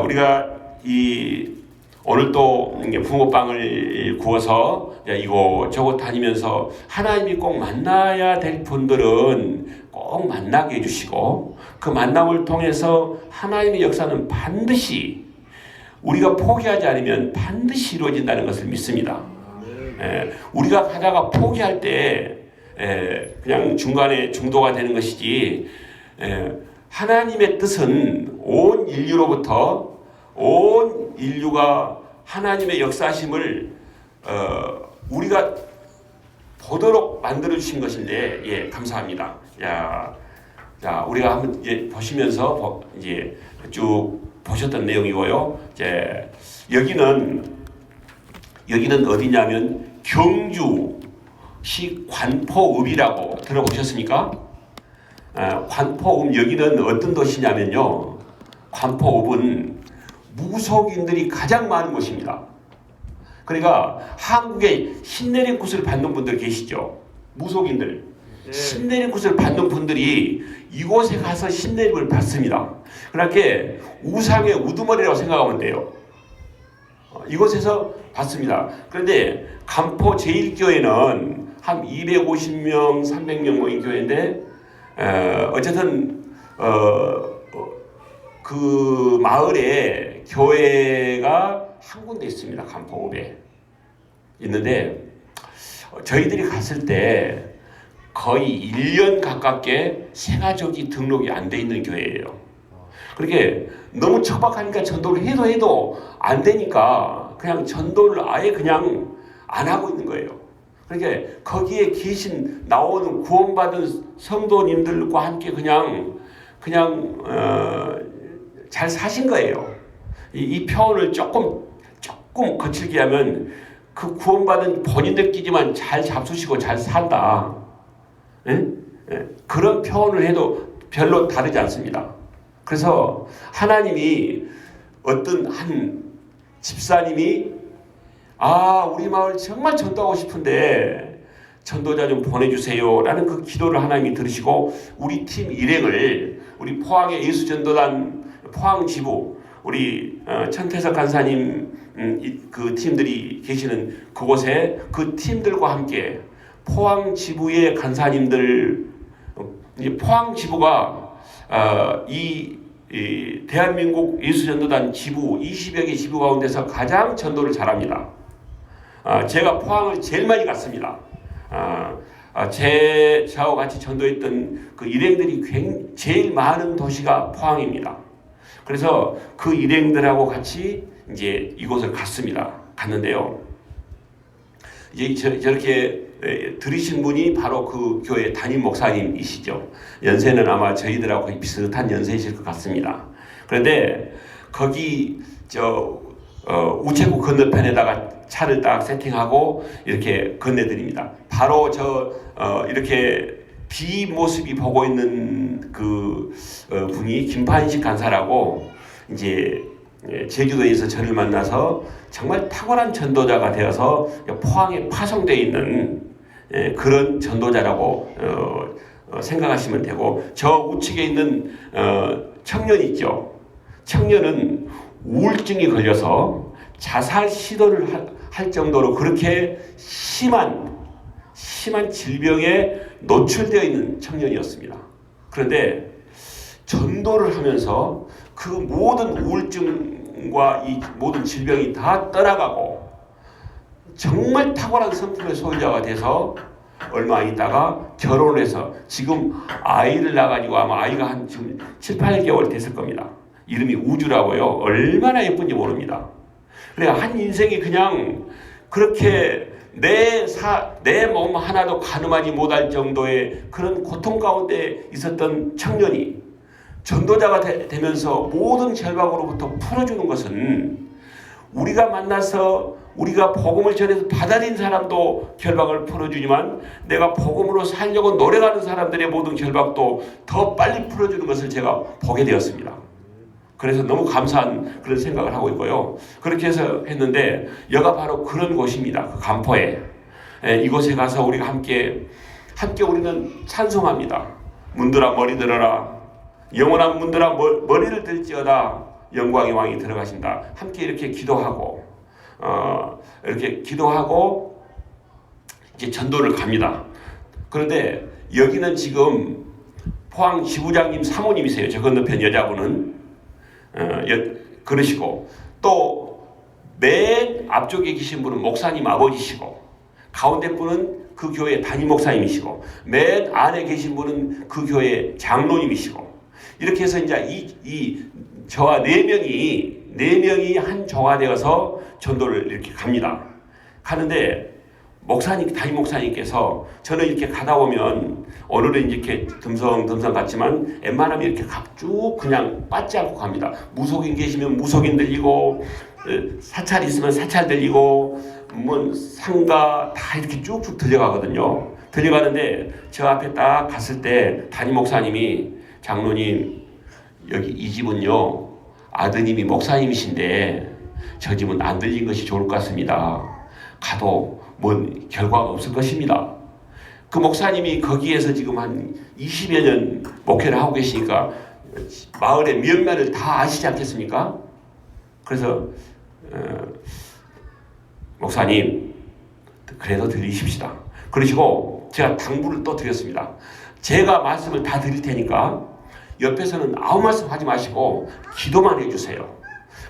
우리가 오늘 또 붕어빵을 구워서 이곳저곳 다니면서 하나님이 꼭 만나야 될 분들은 꼭 만나게 해주시고, 그 만남을 통해서 하나님의 역사는 반드시 우리가 포기하지 않으면 반드시 이루어진다는 것을 믿습니다. 우리가 가다가 포기할 때 그냥 중간에 중도가 되는 것이지 하나님의 뜻은 온 인류로부터 온 인류가 하나님의 역사심을 우리가 보도록 만들어 주신 것인데 예, 감사합니다. 자, 우리가 한번 보시면서 이제 쭉 보셨던 내용이고요. 이제 여기는 어디냐면 경주시 관포읍이라고 들어보셨습니까? 관포읍 여기는 어떤 도시냐면요. 관포읍은 무속인들이 가장 많은 곳입니다. 그러니까 한국에 신내림 굿을 받는 분들 계시죠. 무속인들. 신내림 굿을 받는 분들이 이곳에 가서 신내림을 받습니다. 그렇게 우상의 우두머리라고 생각하면 돼요. 이곳에서 받습니다. 그런데 간포 제1교회는 한 250명, 300명 모인 교회인데 어쨌든 그 마을에 교회가 한 군데 있습니다. 간포읍에 있는데 저희들이 갔을 때 거의 1년 가깝게 새가족이 등록이 안 돼 있는 교회예요. 그렇게 너무 척박하니까 전도를 해도 안 되니까 그냥 전도를 아예 그냥 안 하고 있는 거예요. 그러니까 거기에 나오는 구원받은 성도님들과 함께 그냥 잘 사신 거예요. 이 표현을 조금 거칠게 하면 그 구원받은 본인들끼리만 잘 잡수시고 잘 산다. 그런 표현을 해도 별로 다르지 않습니다. 그래서 하나님이 어떤 한 집사님이 우리 마을 정말 전도하고 싶은데 전도자 좀 보내주세요 라는 그 기도를 하나님이 들으시고 우리 팀 일행을 우리 포항의 예수전도단 포항지부 우리 천태석 간사님 그 팀들이 계시는 그곳에 그 팀들과 함께 포항지부의 간사님들 포항지부가 이 대한민국 예수전도단 지부 20여 개 지부 가운데서 가장 전도를 잘합니다. 제가 포항을 제일 많이 갔습니다. 저하고 같이 전도했던 그 일행들이 제일 많은 도시가 포항입니다. 그래서 그 일행들하고 같이 이제 이곳을 갔는데요. 이제 저렇게 들으신 분이 바로 그 교회 담임 목사님이시죠. 연세는 아마 저희들하고 거의 비슷한 연세이실 것 같습니다. 그런데 거기 우체국 건너편에다가 차를 딱 세팅하고 이렇게 건네드립니다. 바로 이렇게 뒷모습이 보고 있는 그 분이 김판식 간사라고 이제 제주도에서 저를 만나서 정말 탁월한 전도자가 되어서 포항에 파송되어 있는 그런 전도자라고 생각하시면 되고 저 우측에 있는 청년 있죠. 청년은 우울증이 걸려서 자살 시도를 할 정도로 그렇게 심한 질병에 노출되어 있는 청년이었습니다. 그런데 전도를 하면서 그 모든 우울증과 이 모든 질병이 다 떠나가고 정말 탁월한 성품의 소유자가 돼서 얼마 있다가 결혼을 해서 지금 아이를 낳아가지고 아마 아이가 한 지금 7, 8개월 됐을 겁니다. 이름이 우주라고요. 얼마나 예쁜지 모릅니다. 그래 한 인생이 그냥 그렇게 내 몸 하나도 가늠하지 못할 정도의 그런 고통 가운데 있었던 청년이 전도자가 되면서 모든 절박으로부터 풀어주는 것은 우리가 만나서 우리가 복음을 전해서 받아들인 사람도 결박을 풀어주지만 내가 복음으로 살려고 노력하는 사람들의 모든 결박도 더 빨리 풀어주는 것을 제가 보게 되었습니다. 그래서 너무 감사한 그런 생각을 하고 있고요. 그렇게 해서 했는데 여가 바로 그런 곳입니다. 그 간포에 이곳에 가서 우리가 함께 우리는 찬송합니다. 문들아 머리 들어라 영원한 문들아 머리를 들지어다 영광의 왕이 들어가신다. 함께 이렇게 기도하고 이제 전도를 갑니다. 그런데 여기는 지금 포항 지부장님 사모님이세요. 저 건너편 여자분은 그러시고 또 맨 앞쪽에 계신 분은 목사님 아버지시고 가운데 분은 그 교회 담임 목사님이시고 맨 안에 계신 분은 그 교회 장로님이시고 이렇게 해서 이제 저와 네 명이 한 조가 되어서 전도를 이렇게 갑니다. 가는데 담임 목사님께서 저는 이렇게 가다 보면 오늘은 이렇게 듬성듬성 같지만 웬만하면 이렇게 쭉 그냥 빠지 않고 갑니다. 무속인 계시면 무속인 들리고 사찰 있으면 사찰 들리고 뭐 상가 다 이렇게 쭉쭉 들려가거든요. 들려가는데 저 앞에 딱 갔을 때 담임 목사님이 장로님 여기 이 집은요 아드님이 목사님이신데 저 집은 안 들린 것이 좋을 것 같습니다. 가도 뭔 결과가 없을 것입니다. 그 목사님이 거기에서 지금 한 20여 년 목회를 하고 계시니까 마을의 면면을 다 아시지 않겠습니까? 그래서 목사님 그래도 들리십시다. 그러시고 제가 당부를 또 드렸습니다. 제가 말씀을 다 드릴 테니까 옆에서는 아무 말씀 하지 마시고 기도만 해주세요.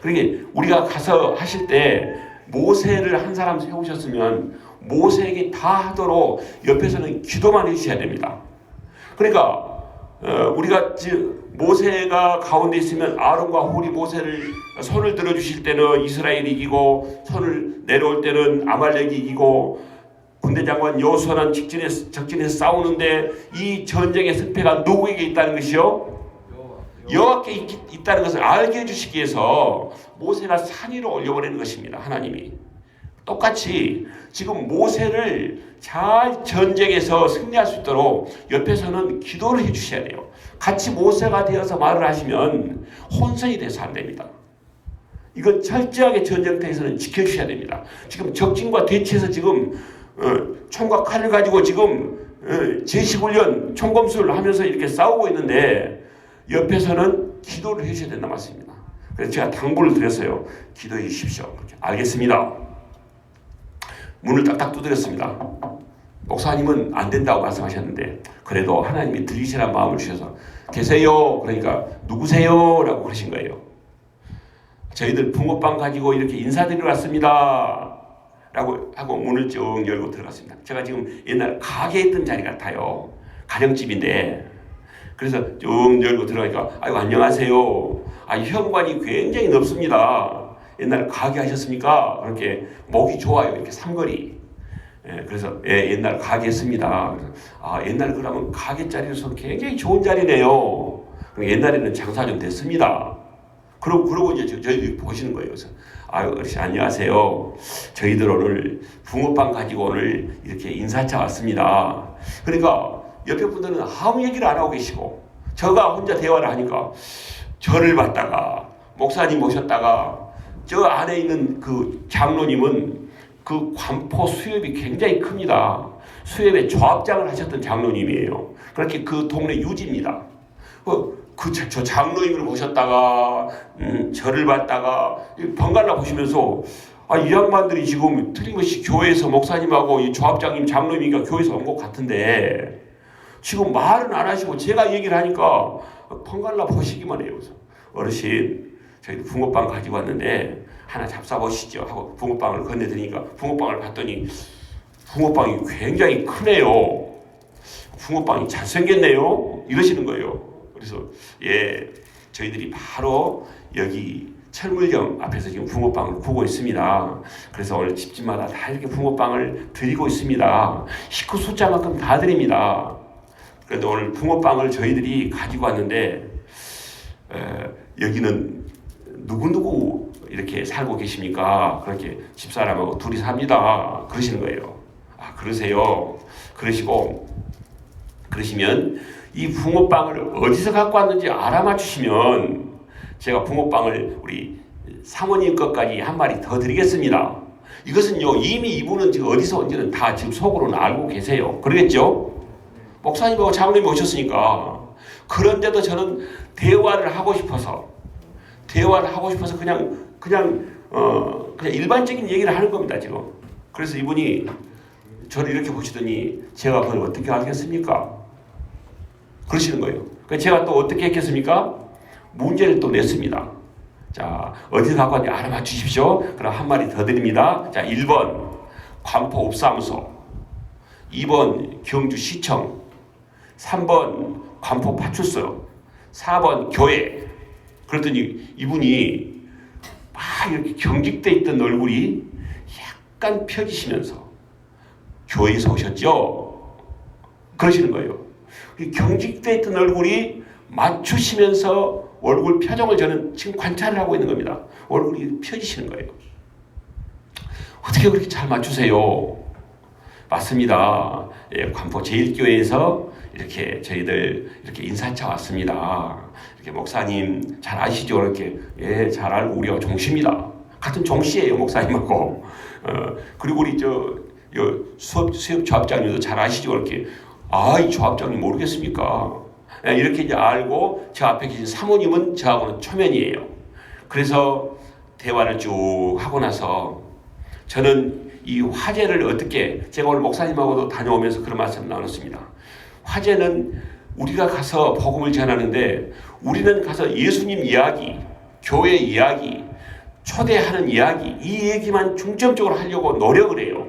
그러니까 우리가 가서 하실 때 모세를 한 사람 세우셨으면 모세에게 다 하도록 옆에서는 기도만 해주셔야 됩니다. 그러니까 우리가 모세가 가운데 있으면 아론과 홀이 모세를 손을 들어주실 때는 이스라엘이 이기고 손을 내려올 때는 아말렉이 이기고 군대 장관 여호수아는 적진에서 싸우는데 이 전쟁의 승패가 누구에게 있다는 것이요? 여호와께 있다는 것을 알게 해주시기 위해서 모세가 산 위로 올려보내는 것입니다. 하나님이 똑같이 지금 모세를 잘 전쟁에서 승리할 수 있도록 옆에서는 기도를 해주셔야 돼요. 같이 모세가 되어서 말을 하시면 혼선이 돼서 안 됩니다. 이건 철저하게 전쟁터에서는 지켜주셔야 됩니다. 지금 적진과 대치해서 지금 총과 칼을 가지고 지금 제식훈련 총검수를 하면서 이렇게 싸우고 있는데 옆에서는 기도를 해주셔야 된다 말씀입니다. 그래서 제가 당부를 드렸어요. 기도해 주십시오. 알겠습니다. 문을 딱딱 두드렸습니다. 목사님은 안 된다고 말씀하셨는데 그래도 하나님이 들리시라는 마음을 주셔서 계세요. 그러니까 누구세요? 라고 그러신 거예요. 저희들 붕어빵 가지고 이렇게 인사드리러 왔습니다. 라고 하고 문을 쭉 열고 들어갔습니다. 제가 지금 옛날 가게에 있던 자리 같아요. 가정집인데 그래서 쭉 열고 들어가니까 아이고 안녕하세요. 현관이 굉장히 넓습니다. 옛날 가게 하셨습니까? 그렇게 목이 좋아요. 이렇게 삼거리. 그래서 옛날 가게 했습니다. 옛날 그러면 가게 자리로서 굉장히 좋은 자리네요. 옛날에는 장사 좀 됐습니다. 그러고 이제 저희들이 보시는 거예요. 그래서 어르신 안녕하세요. 저희들 오늘 붕어빵 가지고 오늘 이렇게 인사차 왔습니다. 그러니까 옆에 분들은 아무 얘기를 안 하고 계시고 저가 혼자 대화를 하니까 저를 봤다가 목사님 모셨다가 저 안에 있는 그 장로님은 그 관포 수협이 굉장히 큽니다. 수협에 조합장을 하셨던 장로님이에요. 그렇게 그 동네 유지입니다. 저 장로님을 모셨다가 저를 봤다가 번갈아 보시면서 이 양반들이 지금 틀림없이 교회에서 목사님하고 이 조합장님 장로님이가 교회에서 온 것 같은데 지금 말은 안 하시고 제가 얘기를 하니까 번갈아 보시기만 해요. 그래서 어르신 저희 붕어빵 가지고 왔는데 하나 잡숴보시죠 하고 붕어빵을 건네드리니까 붕어빵을 봤더니 붕어빵이 굉장히 크네요. 붕어빵이 잘생겼네요. 이러시는 거예요. 그래서 저희들이 바로 여기 철물점 앞에서 지금 붕어빵을 구고 있습니다. 그래서 오늘 집집마다 다 이렇게 붕어빵을 드리고 있습니다. 식구 숫자만큼 다 드립니다. 그런데 오늘 붕어빵을 저희들이 가지고 왔는데 여기는 누구누구 이렇게 살고 계십니까? 그렇게 집사람하고 둘이 삽니다. 그러시는 거예요. 그러세요. 그러시면 이 붕어빵을 어디서 갖고 왔는지 알아맞추시면 제가 붕어빵을 우리 사모님 것까지 한 마리 더 드리겠습니다. 이것은요 이미 이분은 지금 어디서 온지는 다 지금 속으로는 알고 계세요. 그러겠죠? 목사님하고 장로님이 오셨으니까. 그런데도 저는 대화를 하고 싶어서 그냥 일반적인 얘기를 하는 겁니다 지금. 그래서 이분이 저를 이렇게 보시더니 제가 그걸 어떻게 하겠습니까? 그러시는 거예요. 그러니까 제가 또 어떻게 했겠습니까? 문제를 또 냈습니다. 자, 어디서 갖고 왔는지 알아맞히십시오. 그럼 한 마리 더 드립니다. 자, 1번 관포 읍사무소. 2번 경주시청, 3번 관포파출소, 4번 교회. 그랬더니 이분이 막 이렇게 경직돼 있던 얼굴이 약간 펴지시면서 교회에서 오셨죠? 그러시는 거예요. 경직돼 있던 얼굴이 맞추시면서 얼굴 표정을 저는 지금 관찰을 하고 있는 겁니다. 얼굴이 펴지시는 거예요. 어떻게 그렇게 잘 맞추세요? 맞습니다. 예, 관포 제1교회에서 이렇게 저희들 이렇게 인사차 왔습니다. 이렇게 목사님 잘 아시죠? 이렇게 예, 잘 알고 우리가 종씨입니다. 같은 종씨예요, 목사님하고. 그리고 우리 수협 조합장님도 잘 아시죠? 이렇게 이 조합장님 모르겠습니까? 예, 이렇게 이제 알고 저 앞에 계신 사모님은 저하고는 초면이에요. 그래서 대화를 쭉 하고 나서 저는 이 화제를 어떻게 제가 오늘 목사님하고도 다녀오면서 그런 말씀 나눴습니다. 화제는 우리가 가서 복음을 전하는데 우리는 가서 예수님 이야기, 교회 이야기, 초대하는 이야기 이 얘기만 중점적으로 하려고 노력을 해요.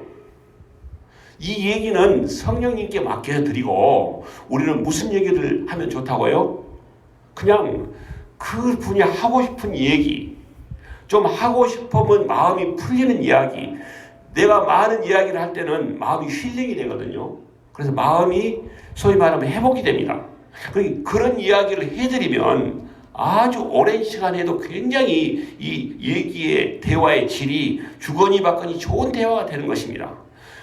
이 얘기는 성령님께 맡겨드리고 우리는 무슨 얘기를 하면 좋다고요? 그냥 그 분이 하고 싶은 얘기, 좀 하고 싶으면 마음이 풀리는 이야기. 내가 많은 이야기를 할 때는 마음이 힐링이 되거든요. 그래서 마음이 소위 말하면 회복이 됩니다. 그런 이야기를 해드리면 아주 오랜 시간 해도 굉장히 이 얘기의 대화의 질이 주거니 받거니 좋은 대화가 되는 것입니다.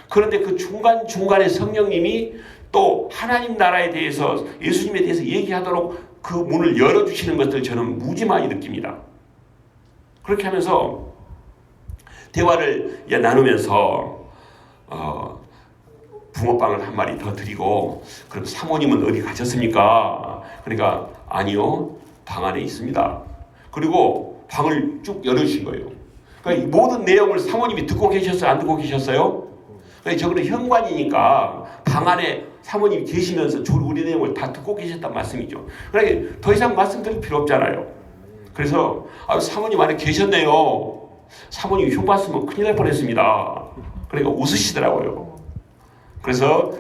그런데 그 중간중간에 성령님이 또 하나님 나라에 대해서 예수님에 대해서 얘기하도록 그 문을 열어주시는 것들 저는 무지 많이 느낍니다. 그렇게 하면서 대화를 나누면서 붕어빵을 한 마리 더 드리고 그럼 사모님은 어디 가셨습니까? 그러니까 아니요, 방 안에 있습니다. 그리고 방을 쭉 열어주신 거예요. 그러니까 이 모든 내용을 사모님이 듣고 계셨어요? 안 듣고 계셨어요? 그러니까 저거는 현관이니까 방 안에 사모님이 계시면서 우리 내용을 다 듣고 계셨단 말씀이죠. 그러니까 더 이상 말씀드릴 필요 없잖아요. 그래서 사모님 안에 계셨네요. 사모님 흉 봤으면 큰일 날 뻔했습니다. 그러니까 웃으시더라고요. 그래서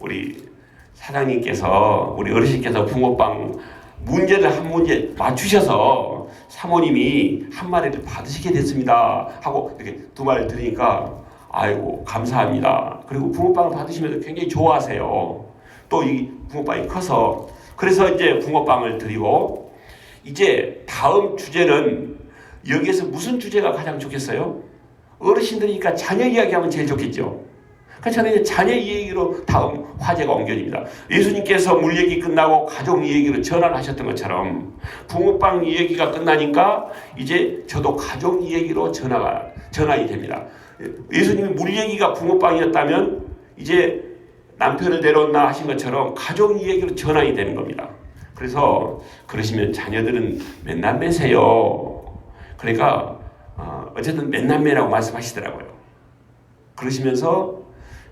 우리 사장님께서 우리 어르신께서 붕어빵 문제를 한 문제 맞추셔서 사모님이 한 마리를 받으시게 됐습니다 하고 이렇게 두 마리를 드리니까 아이고 감사합니다. 그리고 붕어빵을 받으시면서 굉장히 좋아하세요. 또 이 붕어빵이 커서 그래서 이제 붕어빵을 드리고 이제 다음 주제는 여기에서 무슨 주제가 가장 좋겠어요? 어르신들이니까 자녀 이야기하면 제일 좋겠죠. 그래서 저는 이제 자녀 이야기로 다음 화제가 옮겨집니다. 예수님께서 물 얘기 끝나고 가족 이야기로 전환하셨던 것처럼 붕어빵 이야기가 끝나니까 이제 저도 가족 이야기로 전환이 됩니다. 예수님이 물 얘기가 붕어빵이었다면 이제 남편을 데려온다 하신 것처럼 가족 이야기로 전환이 되는 겁니다. 그래서 그러시면 자녀들은 몇 남매세요? 그러니까 어쨌든 몇 남매라고 말씀하시더라고요. 그러시면서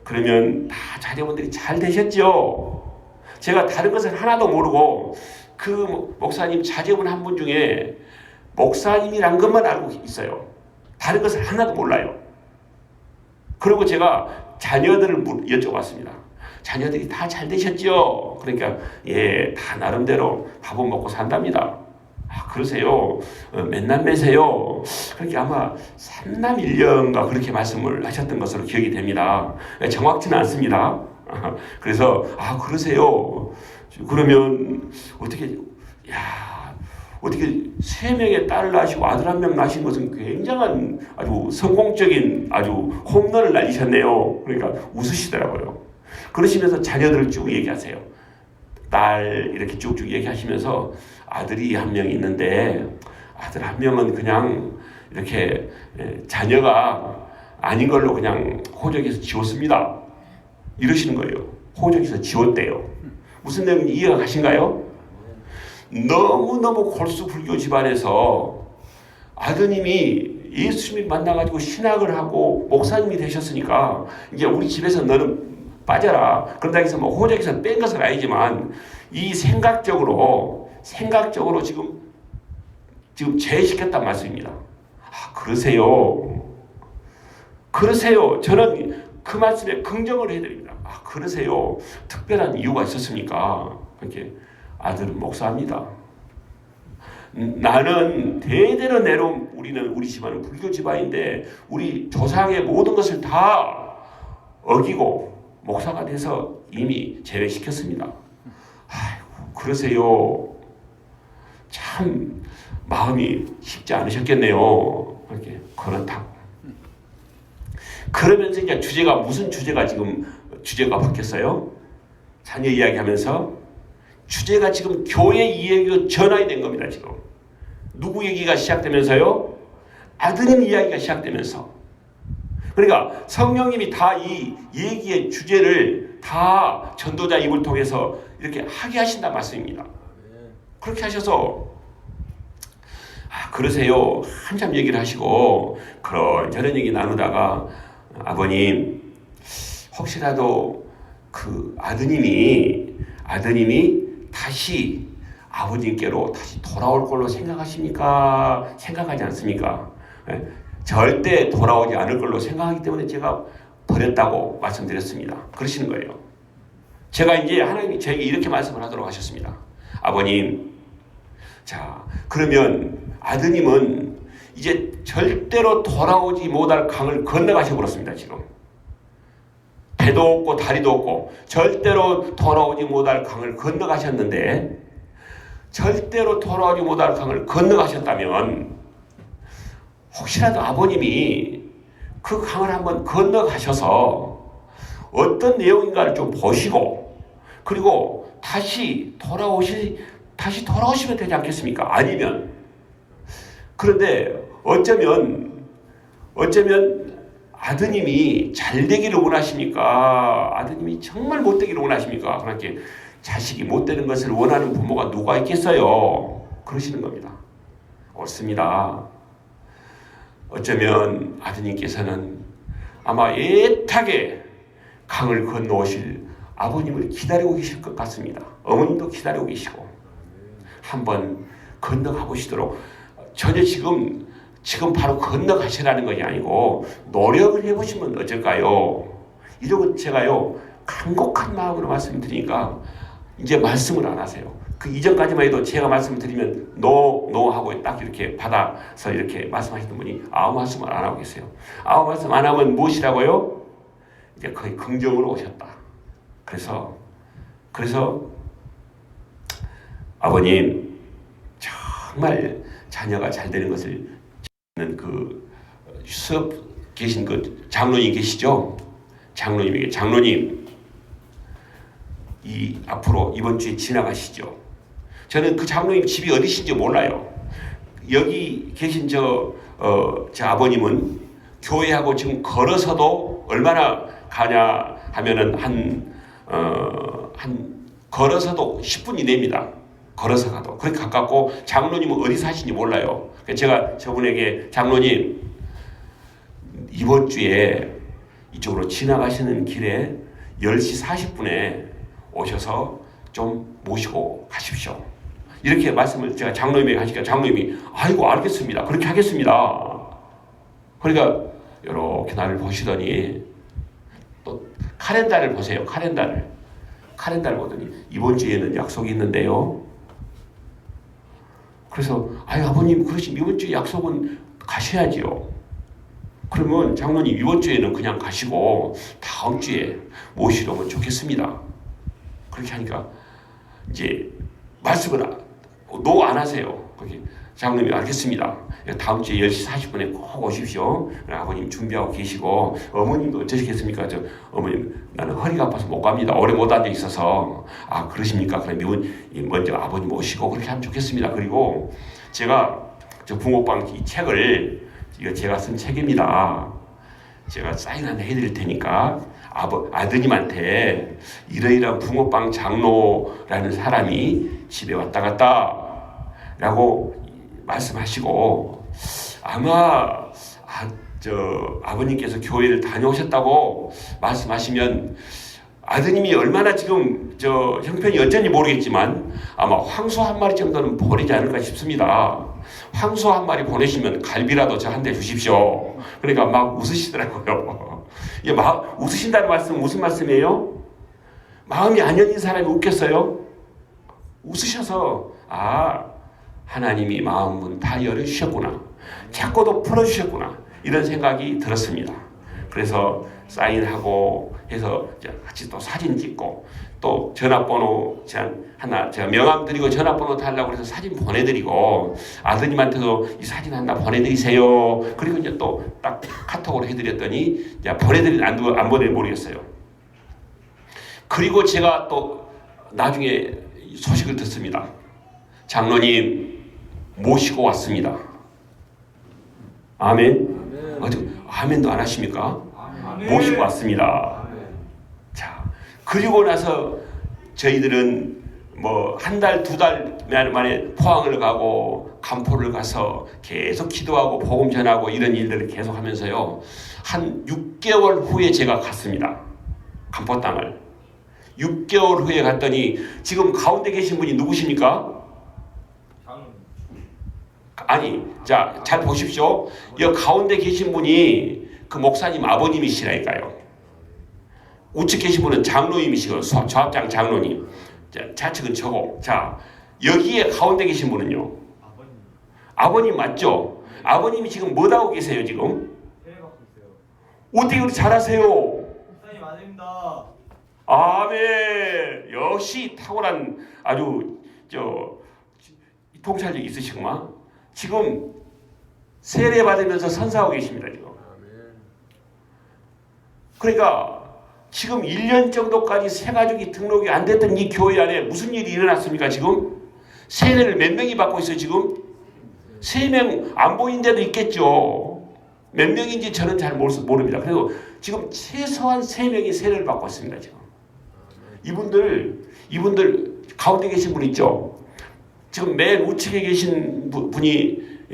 그러면 다 자녀분들이 잘 되셨죠? 제가 다른 것을 하나도 모르고 그 목사님 자제분 한 분 중에 목사님이란 것만 알고 있어요. 다른 것을 하나도 몰라요. 그리고 제가 자녀들을 여쭤봤습니다. 자녀들이 다 잘 되셨죠? 그러니까 예, 다 나름대로 밥은 먹고 산답니다. 그러세요? 몇 남매세요? 그렇게 아마 3남 1녀인가 그렇게 말씀을 하셨던 것으로 기억이 됩니다. 정확치는 않습니다. 그래서 그러세요? 그러면 어떻게 3명의 딸을 낳으시고 아들 1명 낳으신 것은 굉장한 아주 성공적인 아주 홈런을 날리셨네요. 그러니까 웃으시더라고요. 그러시면서 자녀들을 쭉 얘기하세요. 딸 이렇게 쭉쭉 얘기하시면서 아들이 1명 있는데 아들 1명은 그냥 이렇게 자녀가 아닌 걸로 그냥 호적에서 지웠습니다. 이러시는 거예요. 호적에서 지웠대요. 무슨 내용인지 이해가 가신가요? 너무너무 골수 불교 집안에서 아드님이 예수님 만나가지고 신학을 하고 목사님이 되셨으니까 이제 우리 집에서 너는 빠져라. 그런다고 해서 뭐 호적에서 뺀 것은 아니지만 이 생각적으로 지금 제시켰단 말씀입니다. 그러세요. 저는 그 말씀에 긍정을 해드립니다. 아, 그러세요. 특별한 이유가 있었습니까? 이렇게 아들은 목사입니다. 나는 대대로 내려온 우리 집안은 불교 집안인데 우리 조상의 모든 것을 다 어기고 목사가 돼서 이미 제외시켰습니다. 아이고, 그러세요. 참 마음이 쉽지 않으셨겠네요. 이렇게 그렇다고. 그러면서 이제 주제가 무슨 주제가 지금 주제가 바뀌었어요? 자녀 이야기하면서 주제가 지금 교회 이야기로 전환이 된 겁니다. 지금 누구 얘기가 시작되면서요? 아드님 이야기가 시작되면서. 그러니까 성령님이 다 이 얘기의 주제를 다 전도자 입을 통해서 이렇게 하게 하신다 말씀입니다. 그렇게 하셔서 그러세요. 한참 얘기를 하시고 그런 얘기 나누다가 아버님 혹시라도 그 아드님이 다시 아버님께로 다시 돌아올 걸로 생각하십니까? 생각하지 않습니까? 절대 돌아오지 않을 걸로 생각하기 때문에 제가 버렸다고 말씀드렸습니다. 그러시는 거예요. 제가 이제 하나님이 저에게 이렇게 말씀을 하도록 하셨습니다. 아버님, 자 그러면 아드님은 이제 절대로 돌아오지 못할 강을 건너가셔 버렸습니다. 지금 배도 없고 다리도 없고 절대로 돌아오지 못할 강을 건너가셨는데, 절대로 돌아오지 못할 강을 건너가셨다면 혹시라도 아버님이 그 강을 한번 건너가셔서 어떤 내용인가를 좀 보시고 그리고 다시 돌아오시면 되지 않겠습니까? 아니면 그런데 어쩌면 아드님이 잘 되기를 원하십니까? 아드님이 정말 못 되기를 원하십니까? 그렇게 자식이 못 되는 것을 원하는 부모가 누가 있겠어요? 그러시는 겁니다. 옳습니다. 어쩌면 아드님께서는 아마 애타게 강을 건너오실 아버님을 기다리고 계실 것 같습니다. 어머님도 기다리고 계시고 한번 건너가 보시도록, 전혀 지금 바로 건너가시라는 것이 아니고 노력을 해보시면 어떨까요? 이러고 제가요 간곡한 마음으로 말씀드리니까 이제 말씀을 안 하세요. 그 이전까지만 해도 제가 말씀을 드리면 노 하고 딱 이렇게 받아서 이렇게 말씀하시는 분이 아무 말씀을 안 하고 계세요. 아무 말씀 안 하면 무엇이라고요? 이제 거의 긍정으로 오셨다. 그래서 아버님 정말 자녀가 잘 되는 것을 그 수업 계신 그 장로님 계시죠? 장로님 앞으로 이번 주에 지나가시죠. 저는 그 장로님 집이 어디신지 몰라요. 여기 계신 저 아버님은 교회하고 지금 걸어서도 얼마나 가냐 하면은 한 걸어서도 10분 이내입니다. 걸어서 가도 그렇게 가깝고, 장로님은 어디 사시는지 몰라요. 제가 저분에게 장로님 이번 주에 이쪽으로 지나가시는 길에 10시 40분에 오셔서 좀 모시고 가십시오. 이렇게 말씀을 제가 장로님에게 하시니까 장로님이 아이고 알겠습니다. 그렇게 하겠습니다. 그러니까 이렇게 나를 보시더니 또 카렌다를 보세요. 카렌다를 보더니 이번 주에는 약속이 있는데요. 그래서 아버님 그러시면 이번 주에 약속은 가셔야지요. 그러면 장로님 이번 주에는 그냥 가시고 다음 주에 모시러 오면 좋겠습니다. 그렇게 하니까 이제 말씀을 노 안 하세요. 거기 장로님이 알겠습니다. 다음 주에 10시 40분에 꼭 오십시오. 아버님 준비하고 계시고, 어머님도 어쩌시겠습니까? 어머님 나는 허리가 아파서 못 갑니다. 오래 못 앉아 있어서. 그러십니까? 그러면 먼저 아버님 오시고 그렇게 하면 좋겠습니다. 그리고 제가 저 붕어빵 이 책을, 이거 제가 쓴 책입니다. 제가 사인 하나 해드릴 테니까 아드님한테 이러이러한 붕어빵 장로라는 사람이 집에 왔다 갔다 라고 말씀하시고, 아마 아버님께서 교회를 다녀오셨다고 말씀하시면 아드님이 얼마나 지금 형편이 어쩐지 모르겠지만 아마 황소 한 마리 정도는 보내지 않을까 싶습니다. 황소 한 마리 보내시면 갈비라도 저 한 대 주십시오. 그러니까 막 웃으시더라고요. 이 웃으신다는 말씀은 무슨 말씀이에요? 마음이 안 열린 사람이 웃겠어요? 웃으셔서 하나님이 마음 문 다 열어주셨구나. 자꾸도 풀어주셨구나. 이런 생각이 들었습니다. 그래서 사인하고 해서 같이 또 사진 찍고 또 전화번호 하나 제가 명함 드리고 전화번호 달라고 해서 사진 보내드리고 아드님한테도 이 사진 하나 보내드리세요. 그리고 이제 또 딱 카톡으로 해드렸더니 이제 안 보내 모르겠어요. 그리고 제가 또 나중에 소식을 듣습니다. 장로님 모시고 왔습니다. 아멘. 아직 아멘도 안 하십니까? 아멘. 모시고 왔습니다. 아멘. 자, 그리고 나서 저희들은 뭐 한 달, 두 달 만에 포항을 가고 간포를 가서 계속 기도하고 복음 전하고 이런 일들을 계속 하면서요. 한 6개월 후에 제가 갔습니다. 간포 땅을. 6개월 후에 갔더니 지금 가운데 계신 분이 누구십니까? 아니, 자, 잘 보십시오. 이 가운데 계신 분이 그 목사님 아버님이시라니까요. 우측 계신 분은 장로님이시고 좌합장 장로님. 자, 좌측은 저고. 자, 여기에 가운데 계신 분은요. 아버님 맞죠? 아버님이 지금 뭐 하고 계세요 지금? 어떻게 그렇게 잘하세요? 목사님 아닙니다. 아멘. 역시 탁월한 아주 통찰력이 있으시구만. 지금 세례 받으면서 선사하고 계십니다 지금. 그러니까 지금 1년 정도까지 새가족이 등록이 안 됐던 이 교회 안에 무슨 일이 일어났습니까 지금? 세례를 몇 명이 받고 있어요 지금? 3명 안 보인 데도 있겠죠. 몇 명인지 저는 잘 모릅니다. 그리고 지금 최소한 3명이 세례를 받고 있습니다 지금. 이분들 가운데 계신 분 있죠. 지금 맨 우측에 계신 분이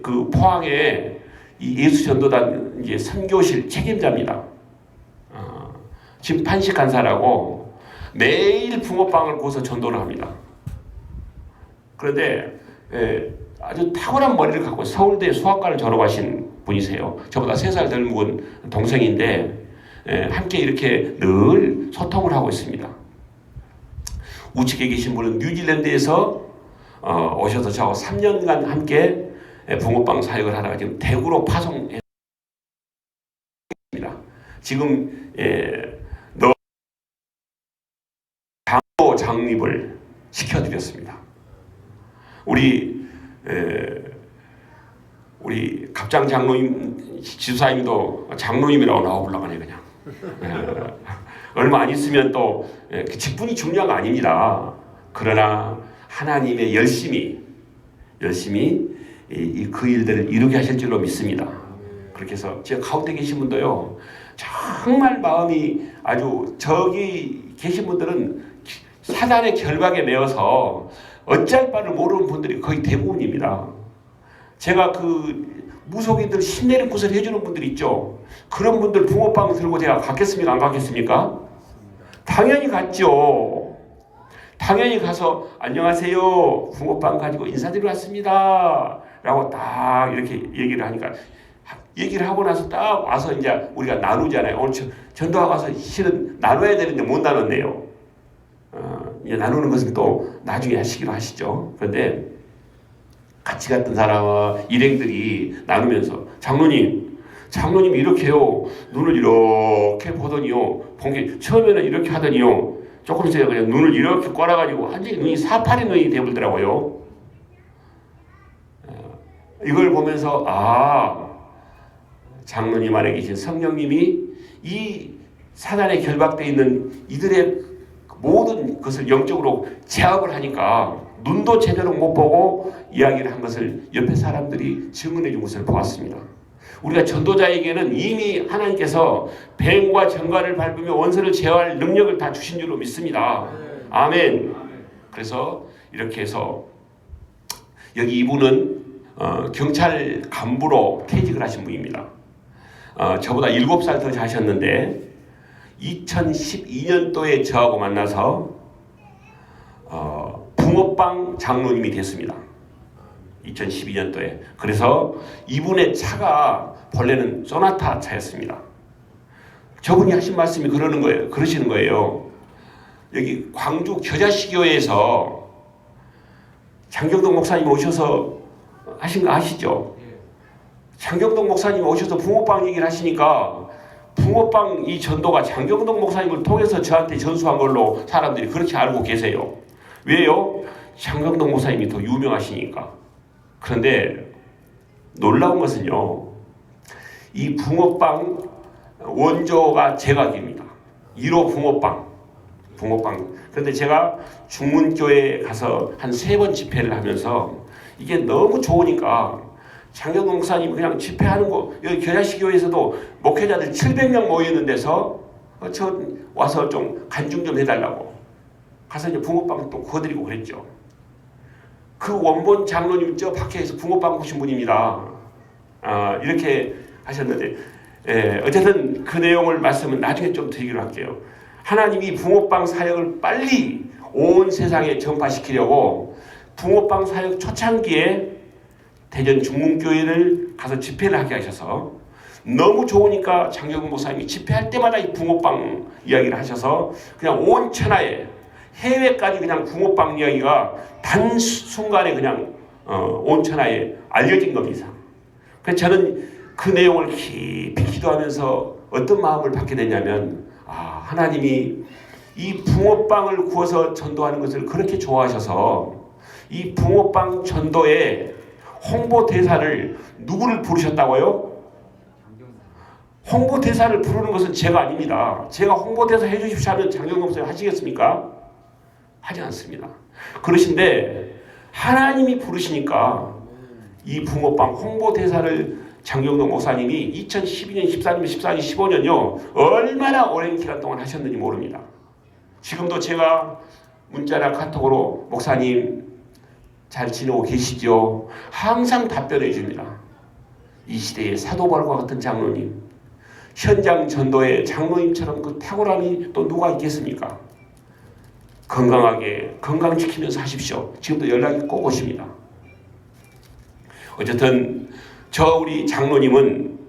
그 포항에 이 예수전도단 이제 선교실 책임자입니다. 김판식 간사라고 매일 붕어빵을 구워서 전도를 합니다. 그런데 아주 탁월한 머리를 갖고 서울대 수학과를 졸업하신 분이세요. 저보다 3살 덜 먹은 동생인데 함께 이렇게 늘 소통을 하고 있습니다. 우측에 계신 분은 뉴질랜드에서 오셔서 저하고 3년간 함께 붕어빵 사역을 하다가 지금 대구로 파송했습니다. 지금 장로 장립을 시켜드렸습니다. 우리 갑장 장로님 지사님도 장로님이라고 나와 올라가네 그냥. 얼마 안 있으면 또 직분이 중요한 거 아닙니다. 그러나 하나님의 열심히 그 일들을 이루게 하실 줄로 믿습니다. 그렇게 해서 제가 가운데 계신 분도요. 정말 마음이 아주 저기 계신 분들은 사단의 결박에 매여서 어찌할 바를 모르는 분들이 거의 대부분입니다. 제가 그 무속인들 신내림 구슬 해주는 분들 있죠. 그런 분들 붕어빵 들고 제가 갔겠습니까? 안 갔겠습니까? 당연히 갔죠. 당연히 가서 안녕하세요. 붕어빵 가지고 인사드리러 왔습니다. 라고 딱 이렇게 얘기를 하니까 얘기를 하고 나서 딱 와서 이제 우리가 나누잖아요. 오늘 전도하고 와서 실은 나눠야 되는데 못 나눴네요. 이제 나누는 것은 또 나중에 하시기로 하시죠. 그런데 같이 갔던 사람과 일행들이 나누면서 장로님 이렇게요. 눈을 이렇게 보더니요. 본게 처음에는 이렇게 하더니요. 조금 있어야 그냥 눈을 이렇게 꽈라가지고 완전히 눈이 사파리 눈이 되버리더라고요. 이걸 보면서 장로님 안에 계신 성령님이 이 사단에 결박되어 있는 이들의 모든 것을 영적으로 제압을 하니까 눈도 제대로 못 보고 이야기를 한 것을 옆에 사람들이 증언해 준 것을 보았습니다. 우리가 전도자에게는 이미 하나님께서 뱀과 정갈을 밟으며 원수를 제어할 능력을 다 주신 줄로 믿습니다. 아멘. 그래서 이렇게 해서 여기 이분은 경찰 간부로 퇴직을 하신 분입니다. 저보다 7살 더 자셨는데 2012년도에 저하고 만나서 붕어빵 장로님이 됐습니다. 2012년도에. 그래서 이분의 차가 본래는 소나타 차였습니다. 저분이 하신 말씀이 그러시는 거예요. 여기 광주 겨자시교회에서 장경동 목사님 오셔서 하신 거 아시죠? 장경동 목사님 오셔서 붕어빵 얘기를 하시니까 붕어빵 이 전도가 장경동 목사님을 통해서 저한테 전수한 걸로 사람들이 그렇게 알고 계세요. 왜요? 장경동 목사님이 더 유명하시니까. 그런데 놀라운 것은요, 이 붕어빵 원조가 제각입니다. 1호 붕어빵. 그런데 제가 중문교회에 가서 한 3번 집회를 하면서 이게 너무 좋으니까 장경동 목사님 그냥 집회하는 거, 여기 겨자시교회에서도 목회자들 700명 모이는 데서 저 와서 좀 간증 좀 해달라고 가서 이제 붕어빵 또 구워드리고 그랬죠. 그 원본 장로님 저 밖에서 붕어빵 구신 분입니다. 이렇게 하셨는데, 어쨌든 그 내용을 말씀은 나중에 좀 드리기로 할게요. 하나님이 붕어빵 사역을 빨리 온 세상에 전파시키려고 붕어빵 사역 초창기에 대전 중문교회를 가서 집회를 하게 하셔서 너무 좋으니까 장경동 목사님이 집회할 때마다 이 붕어빵 이야기를 하셔서 그냥 온 천하에 해외까지 그냥 붕어빵 이야기가 단순간에 그냥 온 천하에 알려진 겁니다. 그래서 저는 그 내용을 깊이 기도하면서 어떤 마음을 받게 되냐면, 하나님이 이 붕어빵을 구워서 전도하는 것을 그렇게 좋아하셔서 이 붕어빵 전도에 홍보대사를 누구를 부르셨다고요? 홍보대사를 부르는 것은 제가 아닙니다. 제가 홍보대사 해주십시오 하면 장경동 목사님 하시겠습니까? 하지 않습니다. 그러신데 하나님이 부르시니까 이 붕어빵 홍보대사를 장경동 목사님이 2012년, 13년, 14년, 15년요 얼마나 오랜 기간 동안 하셨는지 모릅니다. 지금도 제가 문자나 카톡으로 목사님 잘 지내고 계시죠? 항상 답변해 줍니다. 이 시대의 사도바울과 같은 장로님, 현장 전도의 장로님처럼 그 탁월함이 또 누가 있겠습니까? 건강하게 건강 지키면서 하십시오. 지금도 연락이 꼭 오십니다. 어쨌든 우리 장로님은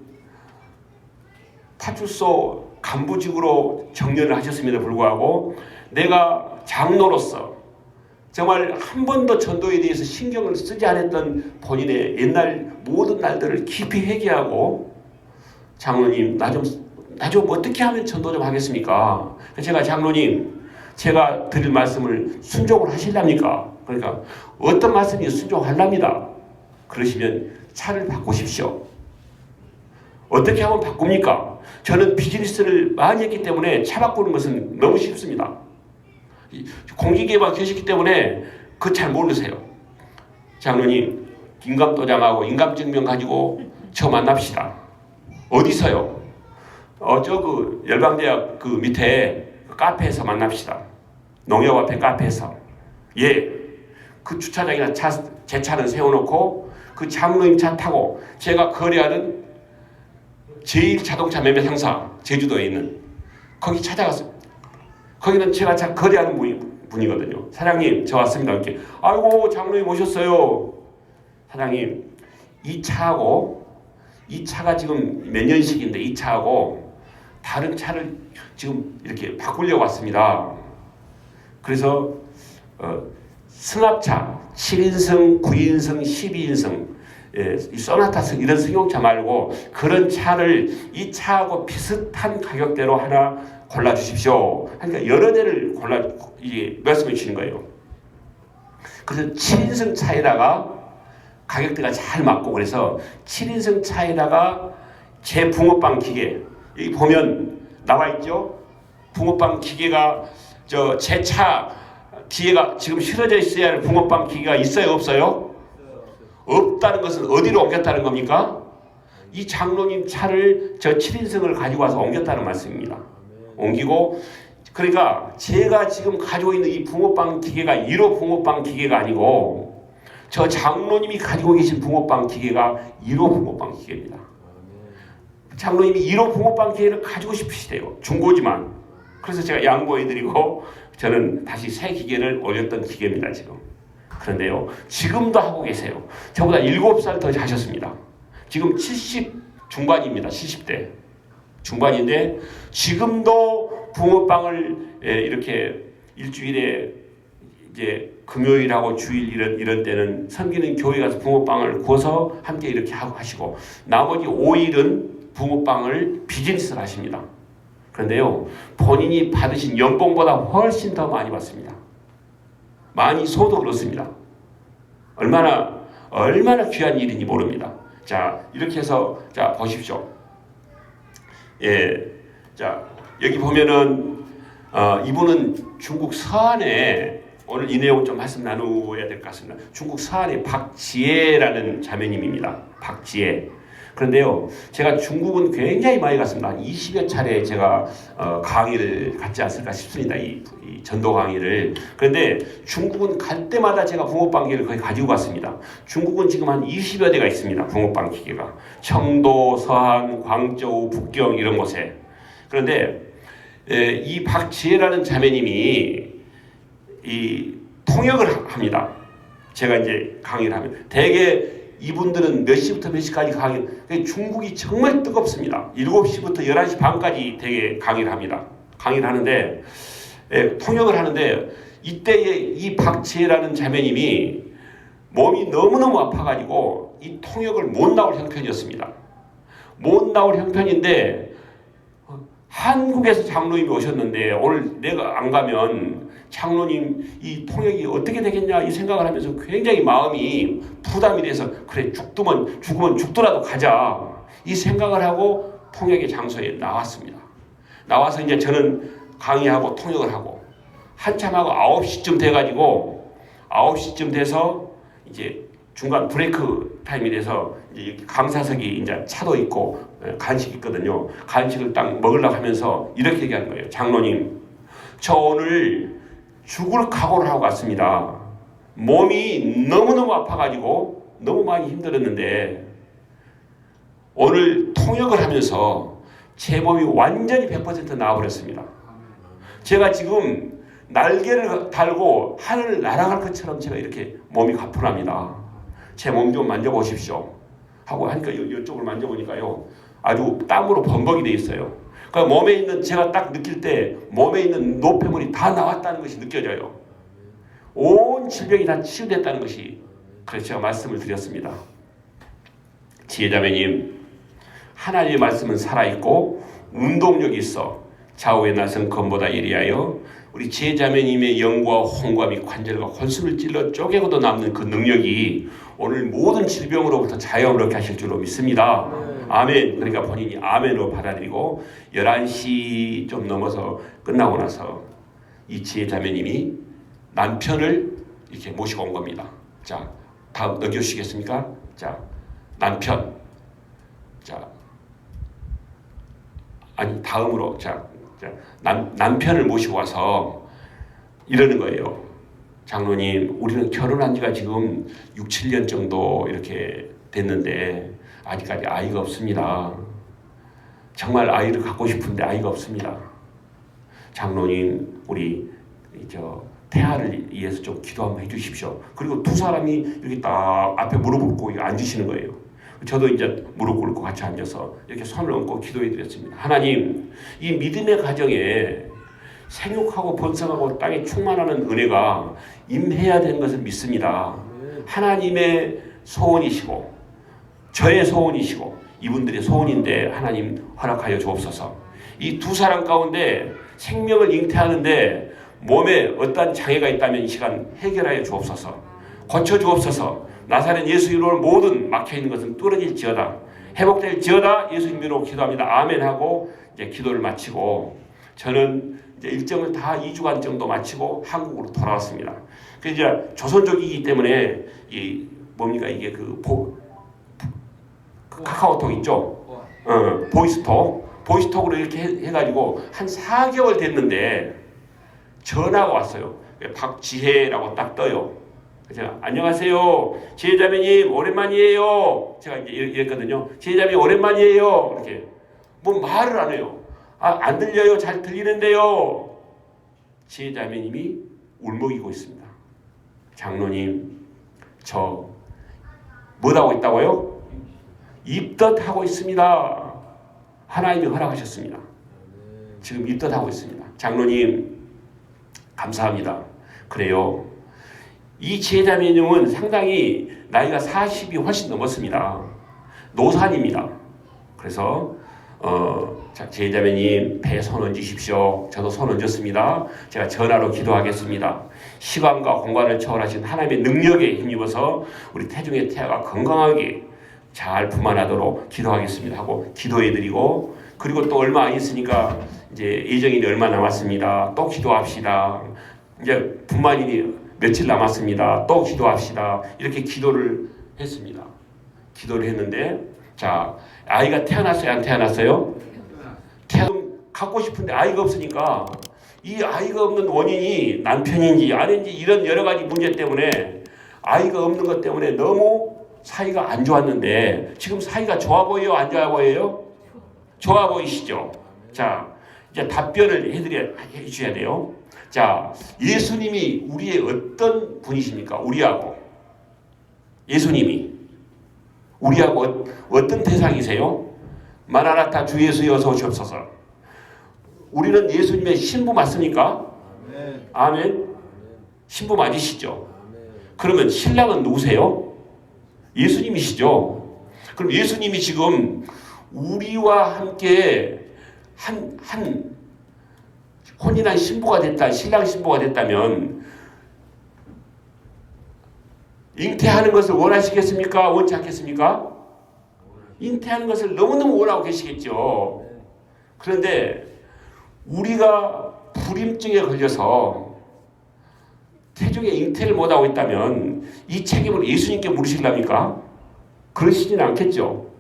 파출소 간부직으로 정년을 하셨음에도 불구하고 내가 장로로서 정말 한 번도 전도에 대해서 신경을 쓰지 않았던 본인의 옛날 모든 날들을 깊이 회개하고, 장로님 나 좀 어떻게 하면 전도 좀 하겠습니까? 제가 장로님 제가 드릴 말씀을 순종을 하실랍니까? 그러니까 어떤 말씀이 순종하랍니다. 그러시면 차를 바꾸십시오. 어떻게 하면 바꿉니까? 저는 비즈니스를 많이 했기 때문에 차 바꾸는 것은 너무 쉽습니다. 공기계만 계셨기 때문에 그 잘 모르세요. 장로님 인감도장하고 인감증명 가지고 저 만납시다. 어디서요? 저 그 열방대학 그 밑에 그 카페에서 만납시다. 농협 앞에 카페에서. 그 주차장이나 제 차는 세워놓고 그 장로님 차 타고 제가 거래하는 제일 자동차 매매 상사 제주도에 있는 거기 찾아갔어요. 거기는 제가 거래하는 분이거든요. 사장님 저 왔습니다. 이렇게 아이고 장로님 오셨어요. 사장님 이 차가 지금 몇 년식인데 이 차하고 다른 차를 지금 이렇게 바꾸려고 왔습니다. 그래서 승합차 7인승, 9인승, 12인승 이 소나타승 이런 승용차 말고 그런 차를 이 차하고 비슷한 가격대로 하나 골라주십시오. 그러니까 여러 대를 말씀해 주시는 거예요. 그래서 7인승 차에다가 가격대가 잘 맞고, 그래서 7인승 차에다가 제 붕어빵 기계, 여기 보면 나와 있죠? 붕어빵 기계가 제 차 뒤에가 지금 실어져 있어야 할 붕어빵 기계가 있어요, 없어요? 없다는 것은 어디로 옮겼다는 겁니까? 이 장로님 차를 저 7인승을 가지고 와서 옮겼다는 말씀입니다. 옮기고, 그러니까 제가 지금 가지고 있는 이 붕어빵 기계가 1호 붕어빵 기계가 아니고 저 장로님이 가지고 계신 붕어빵 기계가 1호 붕어빵 기계입니다. 장로님이 1호 붕어빵 기계를 가지고 싶으시대요. 중고지만. 그래서 제가 양보해드리고 저는 다시 새 기계를 올렸던 기계입니다, 지금. 그런데요, 지금도 하고 계세요. 저보다 7살 더 하셨습니다. 지금 70 중반입니다, 70대. 중반인데 지금도 붕어빵을 이렇게 일주일에 이제 금요일하고 주일 이런 때는 섬기는 교회 가서 붕어빵을 구워서 함께 이렇게 하고 하시고 나머지 5일은 붕어빵을 비즈니스를 하십니다. 그런데요, 본인이 받으신 연봉보다 훨씬 더 많이 받습니다. 많이 소득을 얻습니다. 얼마나 귀한 일인지 모릅니다. 자, 이렇게 해서 자 보십시오. 예, 자 여기 보면은 이분은 중국 서안에 오늘 이 내용 좀 말씀 나누어야 될 것 같습니다. 중국 서안의 박지혜라는 자매님입니다. 박지혜. 그런데요, 제가 중국은 굉장히 많이 갔습니다. 한 20여 차례 제가 강의를 갖지 않았을까 싶습니다. 이 전도 강의를. 그런데 중국은 갈 때마다 제가 붕어빵 기계를 거의 가지고 갔습니다. 중국은 지금 한 20여 대가 있습니다. 붕어빵 기계가. 청도, 서안, 광저우, 북경 이런 곳에. 그런데 이 박지혜라는 자매님이 이 통역을 합니다. 제가 이제 강의를 하면 대개 이분들은 몇 시부터 몇 시까지 강의, 중국이 정말 뜨겁습니다. 7시부터 11시 반까지 되게 강의를 합니다. 강의를 하는데, 통역을 하는데, 이때에 이 박지혜라는 자매님이 몸이 너무너무 아파가지고 이 통역을 못 나올 형편이었습니다. 못 나올 형편인데, 한국에서 장로님이 오셨는데, 오늘 내가 안 가면 장로님 이 통역이 어떻게 되겠냐 이 생각을 하면서 굉장히 마음이 부담이 돼서 그래 죽으면 죽더라도 가자 이 생각을 하고 통역의 장소에 나왔습니다. 나와서 이제 저는 강의하고 통역을 하고 한참 하고 9시쯤 돼가지고 9시쯤 돼서 이제 중간 브레이크 타임이 돼서 이제 강사석이 이제 차도 있고 간식 있거든요. 간식을 딱 먹으려고 하면서 이렇게 얘기하는 거예요. 장로님, 저 오늘 죽을 각오를 하고 갔습니다. 몸이 너무너무 아파가지고 너무 많이 힘들었는데 오늘 통역을 하면서 제 몸이 완전히 100% 나아버렸습니다. 제가 지금 날개를 달고 하늘을 날아갈 것처럼 제가 이렇게 몸이 가뿐합니다. 제 몸 좀 만져보십시오 하고 하니까 이쪽을 만져보니까요 아주 땀으로 범벅이 돼 있어요. 그러니까 몸에 있는 제가 딱 느낄 때 몸에 있는 노폐물이 다 나왔다는 것이 느껴져요. 온 질병이 다 치유됐다는 것이. 그래서 제가 말씀을 드렸습니다. 지혜자매님, 하나님의 말씀은 살아있고 운동력이 있어 좌우에 나선 검보다 예리하여 우리 지혜자매님의 영과 홍과 및 관절과 혼수를 찔러 쪼개고도 남는 그 능력이 오늘 모든 질병으로부터 자유함을 얻게 하실 줄로 믿습니다. 아멘. 그러니까 본인이 아멘으로 받아들이고 11시 좀 넘어서 끝나고 나서 이 지혜자매님이 남편을 이렇게 모시고 온 겁니다. 자, 다음 넘겨주시겠습니까? 자, 남편. 자, 아니 다음으로 남편을 모시고 와서 이러는 거예요. 장로님, 우리는 결혼한 지가 지금 6, 7년 정도 이렇게 됐는데 아직까지 아이가 없습니다. 정말 아이를 갖고 싶은데 아이가 없습니다. 장로님, 우리 태아를 위해서 좀 기도 한번 해주십시오. 그리고 두 사람이 이렇게 딱 앞에 무릎을 꿇고 앉으시는 거예요. 저도 이제 무릎 꿇고 같이 앉아서 이렇게 손을 얹고 기도해 드렸습니다. 하나님, 이 믿음의 가정에 생육하고 번성하고 땅에 충만하는 은혜가 임해야 되는 것을 믿습니다. 하나님의 소원이시고 저의 소원이시고 이분들의 소원인데 하나님 허락하여 주옵소서. 이 두 사람 가운데 생명을 잉태하는데 몸에 어떠한 장애가 있다면 이 시간 해결하여 주옵소서. 고쳐 주옵소서. 나사렛 예수 이름으로 모든 막혀있는 것은 뚫어질지어다. 회복될지어다. 예수 이름으로 기도합니다. 아멘 하고 이제 기도를 마치고 저는 이제 일정을 다 2주간 정도 마치고 한국으로 돌아왔습니다. 그래서 이제 조선족이기 때문에 이 뭡니까 이게 그 카카오톡 있죠? 보이스톡으로 이렇게 해가지고 한 4개월 됐는데 전화가 왔어요. 박지혜라고 딱 떠요. 제가 안녕하세요, 지혜자매님 오랜만이에요. 제가 이제 이랬거든요. 지혜자매님 오랜만이에요. 이렇게 뭐 말을 안 해요. 안 들려요. 잘 들리는데요. 지혜자매님이 울먹이고 있습니다. 장로님, 저 뭐 하고 있다고요? 입덧하고 있습니다. 하나님이 허락하셨습니다. 지금 입덧하고 있습니다. 장로님 감사합니다. 그래요. 이 제자매님은 상당히 나이가 40이 훨씬 넘었습니다. 노산입니다. 그래서 제자매님 배 손 얹으십시오. 저도 손 얹었습니다. 제가 전화로 기도하겠습니다. 시간과 공간을 초월하신 하나님의 능력에 힘입어서 우리 태중의 태아가 건강하게 잘 부만하도록 기도하겠습니다 하고 기도해드리고, 그리고 또 얼마 안 있으니까 이제 예정일이 얼마 남았습니다. 또 기도합시다. 이제 분만일이 며칠 남았습니다. 또 기도합시다. 이렇게 기도를 했습니다. 기도를 했는데, 자, 아이가 태어났어요? 안 태어났어요? 갖고 싶은데 아이가 없으니까 이 아이가 없는 원인이 남편인지 아닌지 이런 여러 가지 문제 때문에 아이가 없는 것 때문에 너무 사이가 안 좋았는데 지금 사이가 좋아 보여요? 안 좋아 보여요? 좋아 보이시죠? 자, 이제 답변을 해주셔야 돼요. 자, 예수님이 우리의 어떤 분이십니까? 우리하고 예수님이 우리하고 어떤 대상이세요? 마라나타 주 예수여 어서 오시옵소서. 우리는 예수님의 신부 맞습니까? 아멘. 신부 맞으시죠? 그러면 신랑은 누구세요? 예수님이시죠? 그럼 예수님이 지금 우리와 함께 한 혼인한 신부가 됐다, 신랑 신부가 됐다면 잉태하는 것을 원하시겠습니까? 원치 않겠습니까? 잉태하는 것을 너무너무 원하고 계시겠죠. 그런데 우리가 불임증에 걸려서 태중에 잉태를 못하고 있다면 이 책임을 예수님께 물으실랍니까? 그러시지는 않겠죠.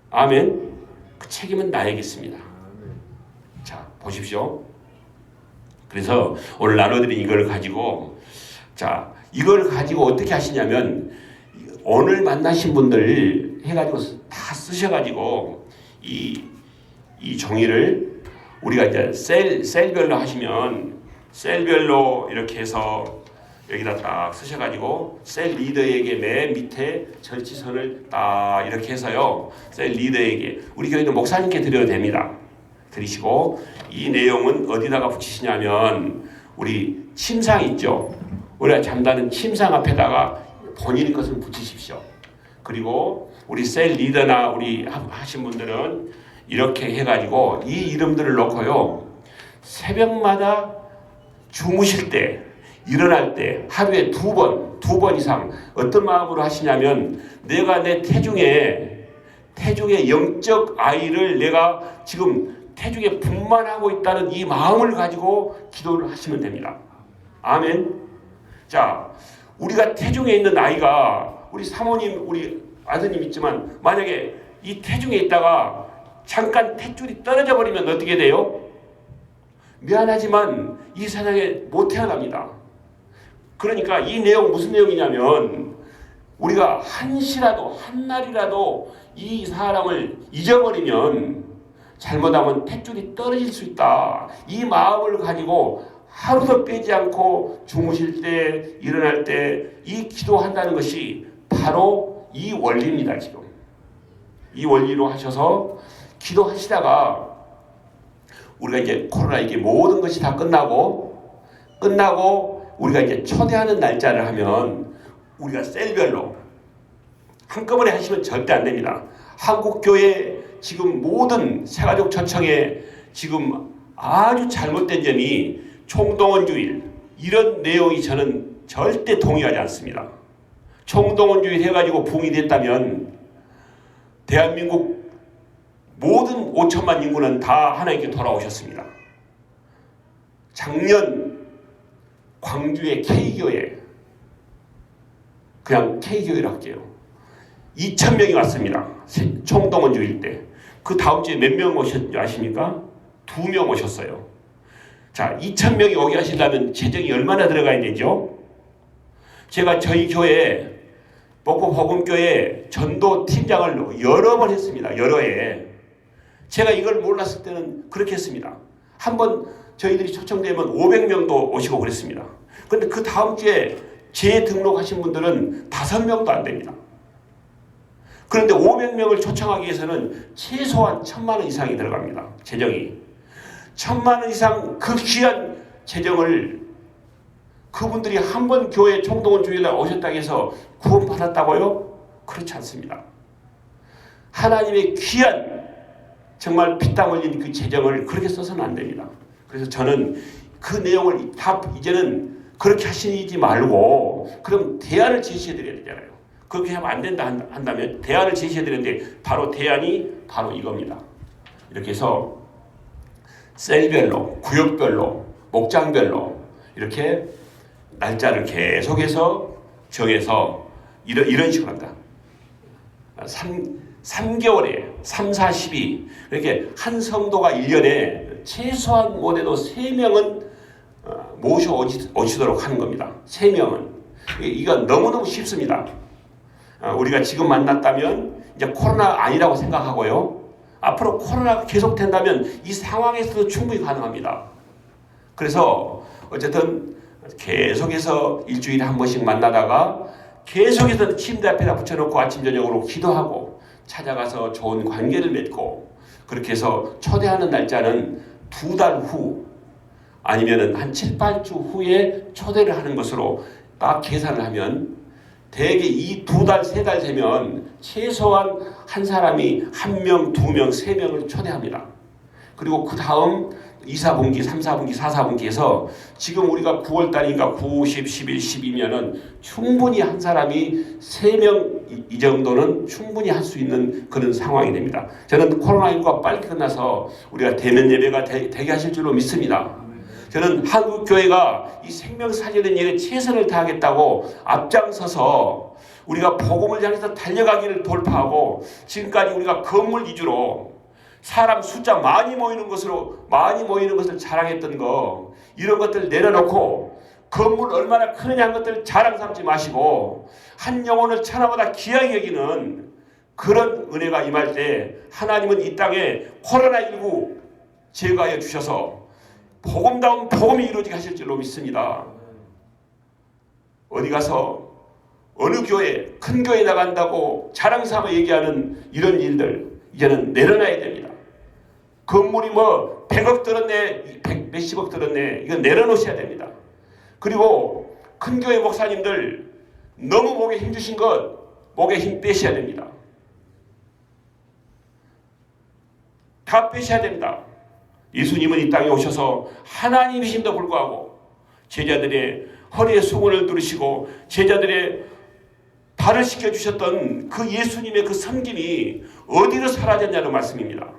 아멘. 그 책임은 나에게 있습니다. 자, 보십시오. 그래서 오늘 나눠드린 이걸 가지고, 자, 이걸 가지고 어떻게 하시냐면 오늘 만나신 분들 해가지고 다 쓰셔가지고 이 종이를 우리가 이제 셀별로 하시면 셀별로 이렇게 해서 여기다 딱 쓰셔가지고 셀 리더에게 맨 밑에 절치선을 딱 이렇게 해서요, 셀 리더에게, 우리 교회는 목사님께 드려도 됩니다. 드리시고, 이 내용은 어디다가 붙이시냐면 우리 침상 있죠. 우리가 잠자는 침상 앞에다가 본인 것을 붙이십시오. 그리고 우리 셀 리더나 우리 하신 분들은 이렇게 해가지고 이 이름들을 넣고요, 새벽마다 주무실 때, 일어날 때 하루에 두 번 이상 어떤 마음으로 하시냐면, 내가 내 태중에 영적 아이를 내가 지금 태중에 분만하고 있다는 이 마음을 가지고 기도를 하시면 됩니다. 아멘. 자, 우리가 태중에 있는 아이가, 우리 사모님, 우리 아드님 있지만 만약에 이 태중에 있다가 잠깐 탯줄이 떨어져 버리면 어떻게 돼요? 미안하지만 이 세상에 못 태어납니다. 그러니까 이 내용 무슨 내용이냐면, 우리가 한시라도 한날이라도 이 사람을 잊어버리면 잘못하면 탯줄이 떨어질 수 있다. 이 마음을 가지고 하루도 빼지 않고 주무실 때, 일어날 때 이 기도한다는 것이 바로 이 원리입니다. 지금 이 원리로 하셔서 기도하시다가 우리가 이제 코로나 이게 모든 것이 다 끝나고 우리가 이제 초대하는 날짜를 하면 우리가 셀별로 한꺼번에 하시면 절대 안 됩니다. 한국교회 지금 모든 새가족 초청에 지금 아주 잘못된 점이 총동원주일, 이런 내용이 저는 절대 동의하지 않습니다. 총동원주일 해가지고 붕이 됐다면 대한민국 모든 5천만 인구는 다 하나님께 돌아오셨습니다. 작년 광주의 K교회, 그냥 K교회로 할게요, 2,000명이 왔습니다. 총동원주일 때. 그 다음 주에 몇 명 오셨는지 아십니까? 2명 오셨어요. 자, 2,000명이 오게 하시려면 재정이 얼마나 들어가야 되죠? 제가 저희 교회, 목포복음교회 전도 팀장을 여러 번 했습니다. 여러 해. 제가 이걸 몰랐을 때는 그렇게 했습니다. 한번 저희들이 초청되면 500명도 오시고 그랬습니다. 그런데 그 다음 주에 재등록하신 분들은 5명도 안 됩니다. 그런데 500명을 초청하기 위해서는 최소한 1,000만 원 이상이 들어갑니다. 재정이. 1,000만 원 이상 그 귀한 재정을 그분들이 한 번 교회 총동원 주일날 오셨다고 해서 구원받았다고요? 그렇지 않습니다. 하나님의 귀한 정말 피땀 흘린 그 재정을 그렇게 써서는 안 됩니다. 그래서 저는 그 내용을 다 이제는 그렇게 하시지 말고 그럼 대안을 제시해 드려야 되잖아요. 그렇게 하면 안 된다 한다면 대안을 제시해 드렸는데 바로 대안이 바로 이겁니다. 이렇게 해서 셀별로, 구역별로, 목장별로 이렇게 날짜를 계속해서 정해서 이런 식으로 한다. 3개월에 3, 4, 12 이렇게 한 성도가 1년에 최소한 못해도 3명은 모셔오시도록 하는 겁니다. 3명은. 이건 너무너무 쉽습니다. 우리가 지금 만났다면 이제 코로나 아니라고 생각하고요. 앞으로 코로나가 계속된다면 이 상황에서도 충분히 가능합니다. 그래서 어쨌든 계속해서 일주일에 한 번씩 만나다가 계속해서 침대 앞에다 붙여놓고 아침 저녁으로 기도하고 찾아가서 좋은 관계를 맺고 그렇게 해서 초대하는 날짜는 2달 후 아니면은 한 7, 8주 후에 초대를 하는 것으로 딱 계산을 하면 대개 이 2달, 3달 되면 최소한 한 사람이 1명, 2명, 3명을 초대합니다. 그리고 그 다음 2, 4분기, 3, 4분기, 4, 4분기에서 지금 우리가 9월달이니까 9, 10, 11, 12면은 충분히 한 사람이 3명 이 정도는 충분히 할 수 있는 그런 상황이 됩니다. 저는 코로나19가 빨리 끝나서 우리가 대면 예배가 되게 하실 줄로 믿습니다. 저는 한국교회가 이 생명사제된 일에 최선을 다하겠다고 앞장서서 우리가 복음을 향해서 달려가기를 돌파하고 지금까지 우리가 건물 위주로 사람 숫자 많이 모이는 것을 자랑했던 거 이런 것들 내려놓고 건물 얼마나 크느냐 한 것들 자랑 삼지 마시고 한 영혼을 천하보다 귀하게 여기는 그런 은혜가 임할 때 하나님은 이 땅에 코로나19 제거하여 주셔서 복음다운 복음이 이루어지게 하실 줄로 믿습니다. 어디 가서 어느 교회 큰 교회 나간다고 자랑 삼아 얘기하는 이런 일들 이제는 내려놔야 됩니다. 건물이 뭐 100억 들었네, 몇십억 들었네, 이거 내려놓으셔야 됩니다. 그리고 큰 교회 목사님들 너무 목에 힘 주신 것, 목에 힘 빼셔야 됩니다. 다 빼셔야 됩니다. 예수님은 이 땅에 오셔서 하나님이심도 불구하고 제자들의 허리에 수건을 두르시고 제자들의 발을 씻겨주셨던 그 예수님의 그 섬김이 어디로 사라졌냐는 말씀입니다.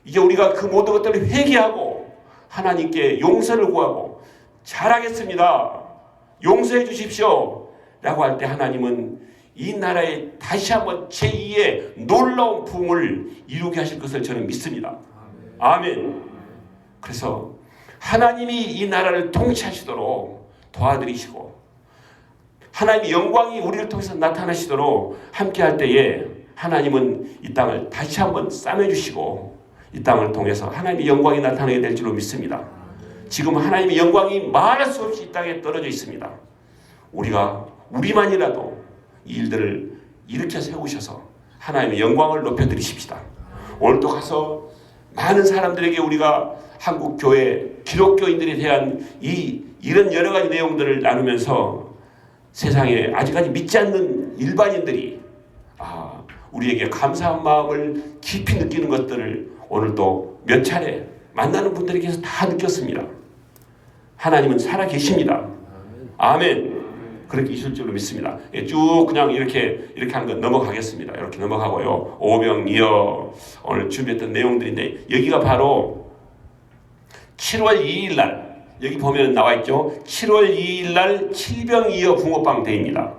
이제 우리가 그 모든 것들을 회개하고 하나님께 용서를 구하고 잘하겠습니다. 용서해 주십시오. 라고 할 때 하나님은 이 나라에 다시 한번 제2의 놀라운 부흥을 이루게 하실 것을 저는 믿습니다. 아멘. 그래서 하나님이 이 나라를 통치하시도록 도와드리시고 하나님의 영광이 우리를 통해서 나타나시도록 함께할 때에 하나님은 이 땅을 다시 한번 싸매주시고 이 땅을 통해서 하나님의 영광이 나타나게 될 줄로 믿습니다. 지금 하나님의 영광이 말할 수 없이 이 땅에 떨어져 있습니다. 우리만이라도 이 일들을 일으켜 세우셔서 하나님의 영광을 높여드리십시다. 오늘 또 가서 많은 사람들에게 우리가 한국 교회 기독교인들에 대한 이런 여러 가지 내용들을 나누면서 세상에 아직까지 믿지 않는 일반인들이 우리에게 감사한 마음을 깊이 느끼는 것들을 오늘 또 몇 차례 만나는 분들에게서 다 느꼈습니다. 하나님은 살아 계십니다. 아멘. 그렇게 있을 줄로 믿습니다. 쭉 그냥 이렇게 하는 건 넘어가겠습니다. 이렇게 넘어가고요. 오병이어 오늘 준비했던 내용들인데 여기가 바로 7월 2일 날 여기 보면 나와 있죠. 7월 2일 날 칠병이어 붕어빵 데이입니다.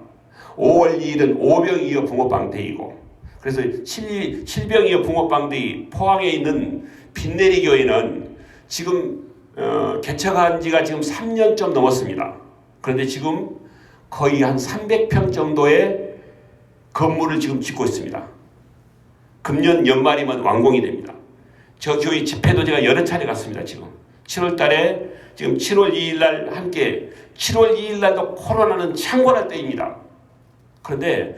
5월 2일은 오병이어 붕어빵 데이고 그래서 칠병이어 붕어빵 데이 포항에 있는 빈내리 교회는 지금 개척한 지가 지금 3년 좀 넘었습니다. 그런데 지금 거의 한 300평 정도의 건물을 지금 짓고 있습니다. 금년 연말이면 완공이 됩니다. 저 교회 집회도 제가 여러 차례 갔습니다. 지금 7월 달에 지금 7월 2일 날 함께 7월 2일 날도 코로나는 창궐할 때입니다. 그런데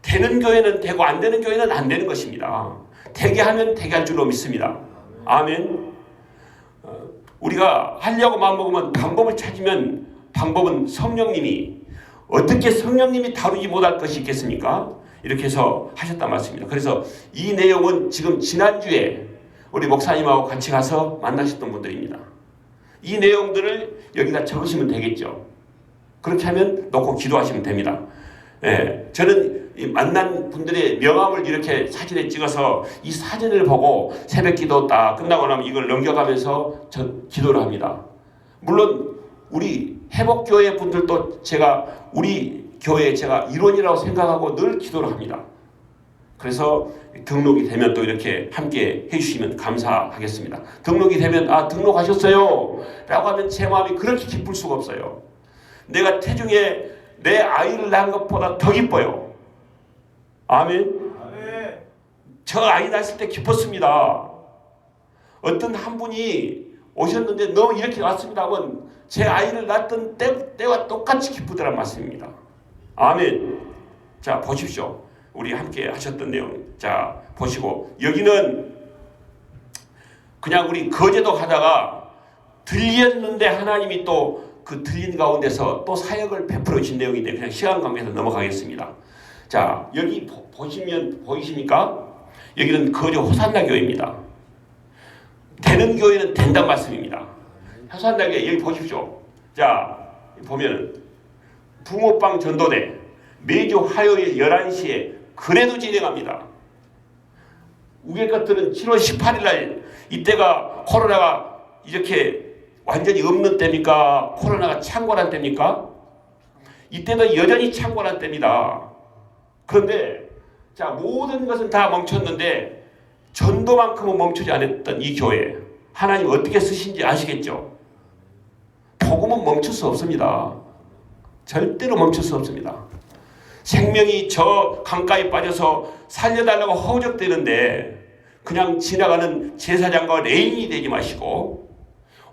되는 교회는 되고 안 되는 교회는 안 되는 것입니다. 되게 하면 되게 할 줄로 믿습니다. 아멘. 우리가 하려고 마음먹으면 방법을 찾으면 방법은 성령님이 어떻게 성령님이 다루지 못할 것이 있겠습니까? 이렇게 해서 하셨단 말씀입니다. 그래서 이 내용은 지금 지난주에 우리 목사님하고 같이 가서 만나셨던 분들입니다. 이 내용들을 여기다 적으시면 되겠죠. 그렇게 하면 놓고 기도하시면 됩니다. 예, 저는 이 만난 분들의 명함을 이렇게 사진에 찍어서 이 사진을 보고 새벽 기도 딱 끝나고 나면 이걸 넘겨가면서 기도를 합니다. 물론 우리 회복교회 분들도 제가 우리 교회 제가 일원이라고 생각하고 늘 기도를 합니다. 그래서 등록이 되면 또 이렇게 함께 해주시면 감사하겠습니다. 등록이 되면 등록하셨어요 라고 하면 제 마음이 그렇게 기쁠 수가 없어요. 내가 태중에 내 아이를 낳은 것보다 더 기뻐요. 아멘. 저 아이 낳았을 때 기뻤습니다. 어떤 한 분이 오셨는데 너무 이렇게 왔습니다 하면 제 아이를 낳았던 때와 똑같이 기쁘더란 말씀입니다. 아멘. 자, 보십시오. 우리 함께 하셨던 내용. 자, 보시고 여기는 그냥 우리 거제도 가다가 들렸는데 하나님이 또 그 들린 가운데서 또 사역을 베풀어 주신 내용인데 그냥 시간 관계에서 넘어가겠습니다. 자, 여기 보시면 보이십니까? 여기는 거제 호산나 교회입니다. 되는 교회는 된단 말씀입니다. 호산나 교회 여기 보십시오. 자, 보면 붕어빵 전도대 매주 화요일 11시에 그래도 진행합니다. 우리 것들은 7월 18일 날 이때가 코로나가 이렇게 완전히 없는 때입니까? 코로나가 창궐한 때입니까? 이때도 여전히 창궐한 때입니다. 그런데 자, 모든 것은 다 멈췄는데 전도만큼은 멈추지 않았던 이 교회 하나님 어떻게 쓰신지 아시겠죠? 복음은 멈출 수 없습니다. 절대로 멈출 수 없습니다. 생명이 저 강가에 빠져서 살려달라고 허우적대는데 그냥 지나가는 제사장과 레인이 되지 마시고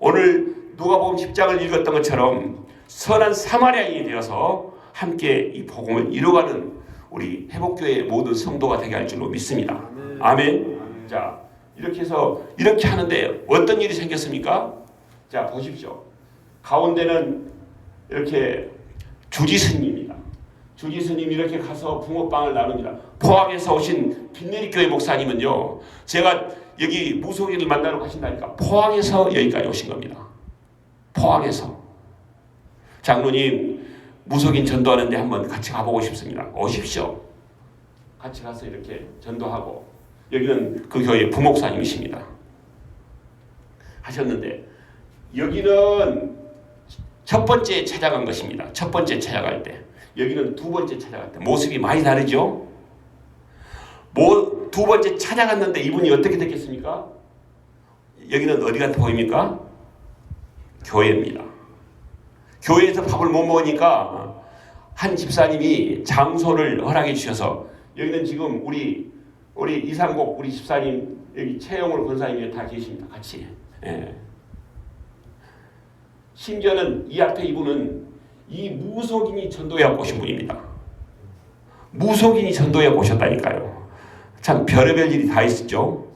오늘 누가복음 10장을 읽었던 것처럼 선한 사마리아인이 되어서 함께 이 복음을 이루어가는 우리 회복교회의 모든 성도가 되게 할 줄로 믿습니다. 아멘. 자, 이렇게 해서 이렇게 하는데 어떤 일이 생겼습니까? 자, 보십시오. 가운데는 이렇게 주지스님입니다. 주지스님이 이렇게 가서 붕어빵을 나눕니다. 포항에서 오신 빛내리교회 목사님은요, 제가 여기 무속인을 만나러 가신다니까 포항에서 여기까지 오신 겁니다. 포항에서. 장로님, 무속인 전도하는데 한번 같이 가보고 싶습니다. 오십시오. 같이 가서 이렇게 전도하고, 여기는 그 교회 부목사님이십니다. 하셨는데 여기는 첫 번째 찾아간 것입니다. 첫 번째 찾아갈 때. 여기는 두 번째 찾아갈 때. 모습이 많이 다르죠? 두 번째 찾아갔는데 이분이 어떻게 됐겠습니까? 여기는 어디 같아 보입니까? 교회입니다. 교회에서 밥을 못 먹으니까 한 집사님이 장소를 허락해 주셔서 여기는 지금 우리 이상복 우리 집사님 여기 최영울 권사님이 다 계십니다. 같이. 예. 심지어는 이 앞에 이분은 이 무속인이 전도해 오신 분입니다. 무속인이 전도해 오셨다니까요. 참 별의별 일이 다 있었죠.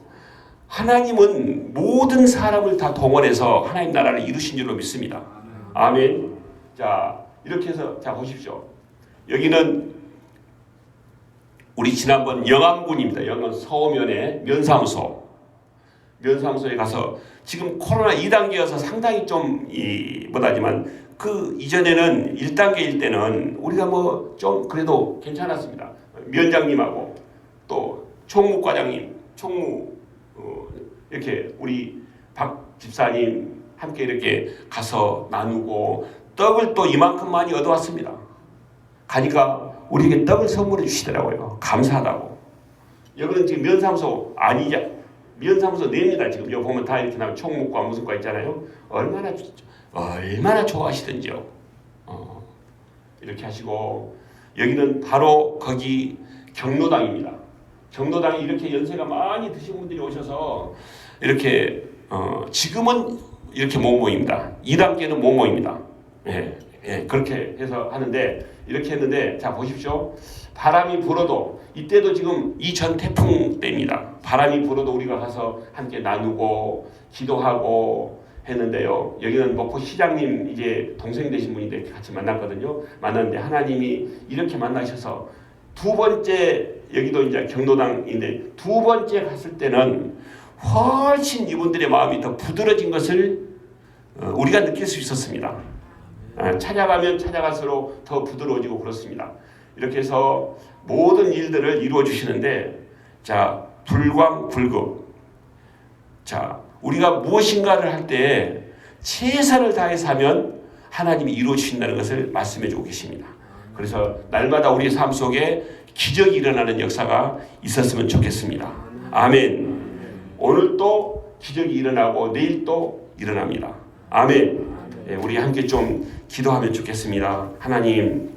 하나님은 모든 사람을 다 동원해서 하나님 나라를 이루신 줄로 믿습니다. 아멘. 자, 이렇게 해서 자 보십시오. 여기는 우리 지난번 영암군입니다. 영암 서면의 면사무소에 가서 지금 코로나 2단계여서 상당히 좀 못하지만 그 이전에는 1단계일 때는 우리가 뭐 좀 그래도 괜찮았습니다. 면장님하고 또 총무과장님, 이렇게 우리 박 집사님 함께 이렇게 가서 나누고 떡을 또 이만큼 많이 얻어왔습니다. 가니까 우리에게 떡을 선물해 주시더라고요. 감사하다고. 여기는 지금 면사무소 아니냐? 면사무소 냅니다. 지금 여기 보면 다 이렇게 나면 총무과 무슨 과 있잖아요. 얼마나 좋아하시던지요. 이렇게 하시고 여기는 바로 거기 경로당입니다. 경로당에 이렇게 연세가 많이 드신 분들이 오셔서 이렇게 지금은 이렇게 못 모입니다. 2단계는 못 모입니다. 예. 예, 그렇게 해서 하는데 이렇게 했는데 자 보십시오. 바람이 불어도 이때도 지금 이전 태풍 때입니다. 바람이 불어도 우리가 가서 함께 나누고 기도하고 했는데요. 여기는 목포 시장님 이제 동생 되신 분인데 같이 만났거든요. 만났는데 하나님이 이렇게 만나셔서 두 번째 여기도 이제 경로당인데 두 번째 갔을 때는 훨씬 이분들의 마음이 더 부드러진 것을 우리가 느낄 수 있었습니다. 찾아가면 찾아갈수록 더 부드러워지고 그렇습니다. 이렇게 해서 모든 일들을 이루어 주시는데 자 불광불급 자 우리가 무엇인가를 할 때 최선을 다해서 하면 하나님이 이루어 주신다는 것을 말씀해 주고 계십니다. 그래서 날마다 우리의 삶 속에 기적이 일어나는 역사가 있었으면 좋겠습니다. 아멘. 오늘 또 기적이 일어나고 내일 또 일어납니다. 아멘. 우리 함께 좀 기도하면 좋겠습니다. 하나님,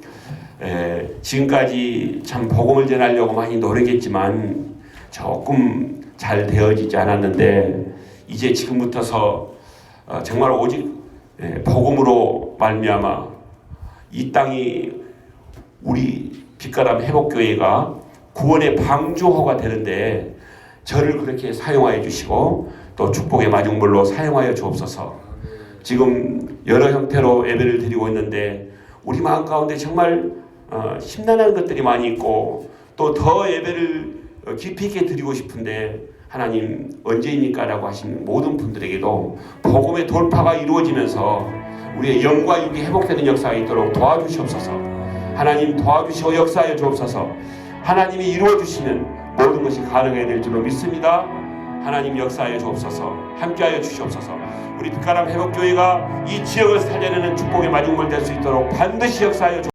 지금까지 참 복음을 전하려고 많이 노력했지만 조금 잘 되어지지 않았는데 이제 지금부터서 정말 오직 복음으로 말미암아 이 땅이 우리 빛가람 회복교회가 구원의 방주호가 되는데 저를 그렇게 사용하여 주시고 또 축복의 마중물로 사용하여 주옵소서. 지금 여러 형태로 예배를 드리고 있는데 우리 마음 가운데 정말 심란한 것들이 많이 있고 또 더 예배를 깊이 있게 드리고 싶은데 하나님 언제입니까? 라고 하신 모든 분들에게도 복음의 돌파가 이루어지면서 우리의 영과 육이 회복되는 역사가 있도록 도와주시옵소서. 하나님 도와주시고 역사하여 주옵소서. 하나님이 이루어주시는 모든 것이 가능해야 될 줄로 믿습니다. 하나님 역사하여 주옵소서. 함께하여 주시옵소서. 우리 빛가람 회복교회가 이 지역을 살려내는 축복의 마중물 될 수 있도록 반드시 역사하여 주옵소서.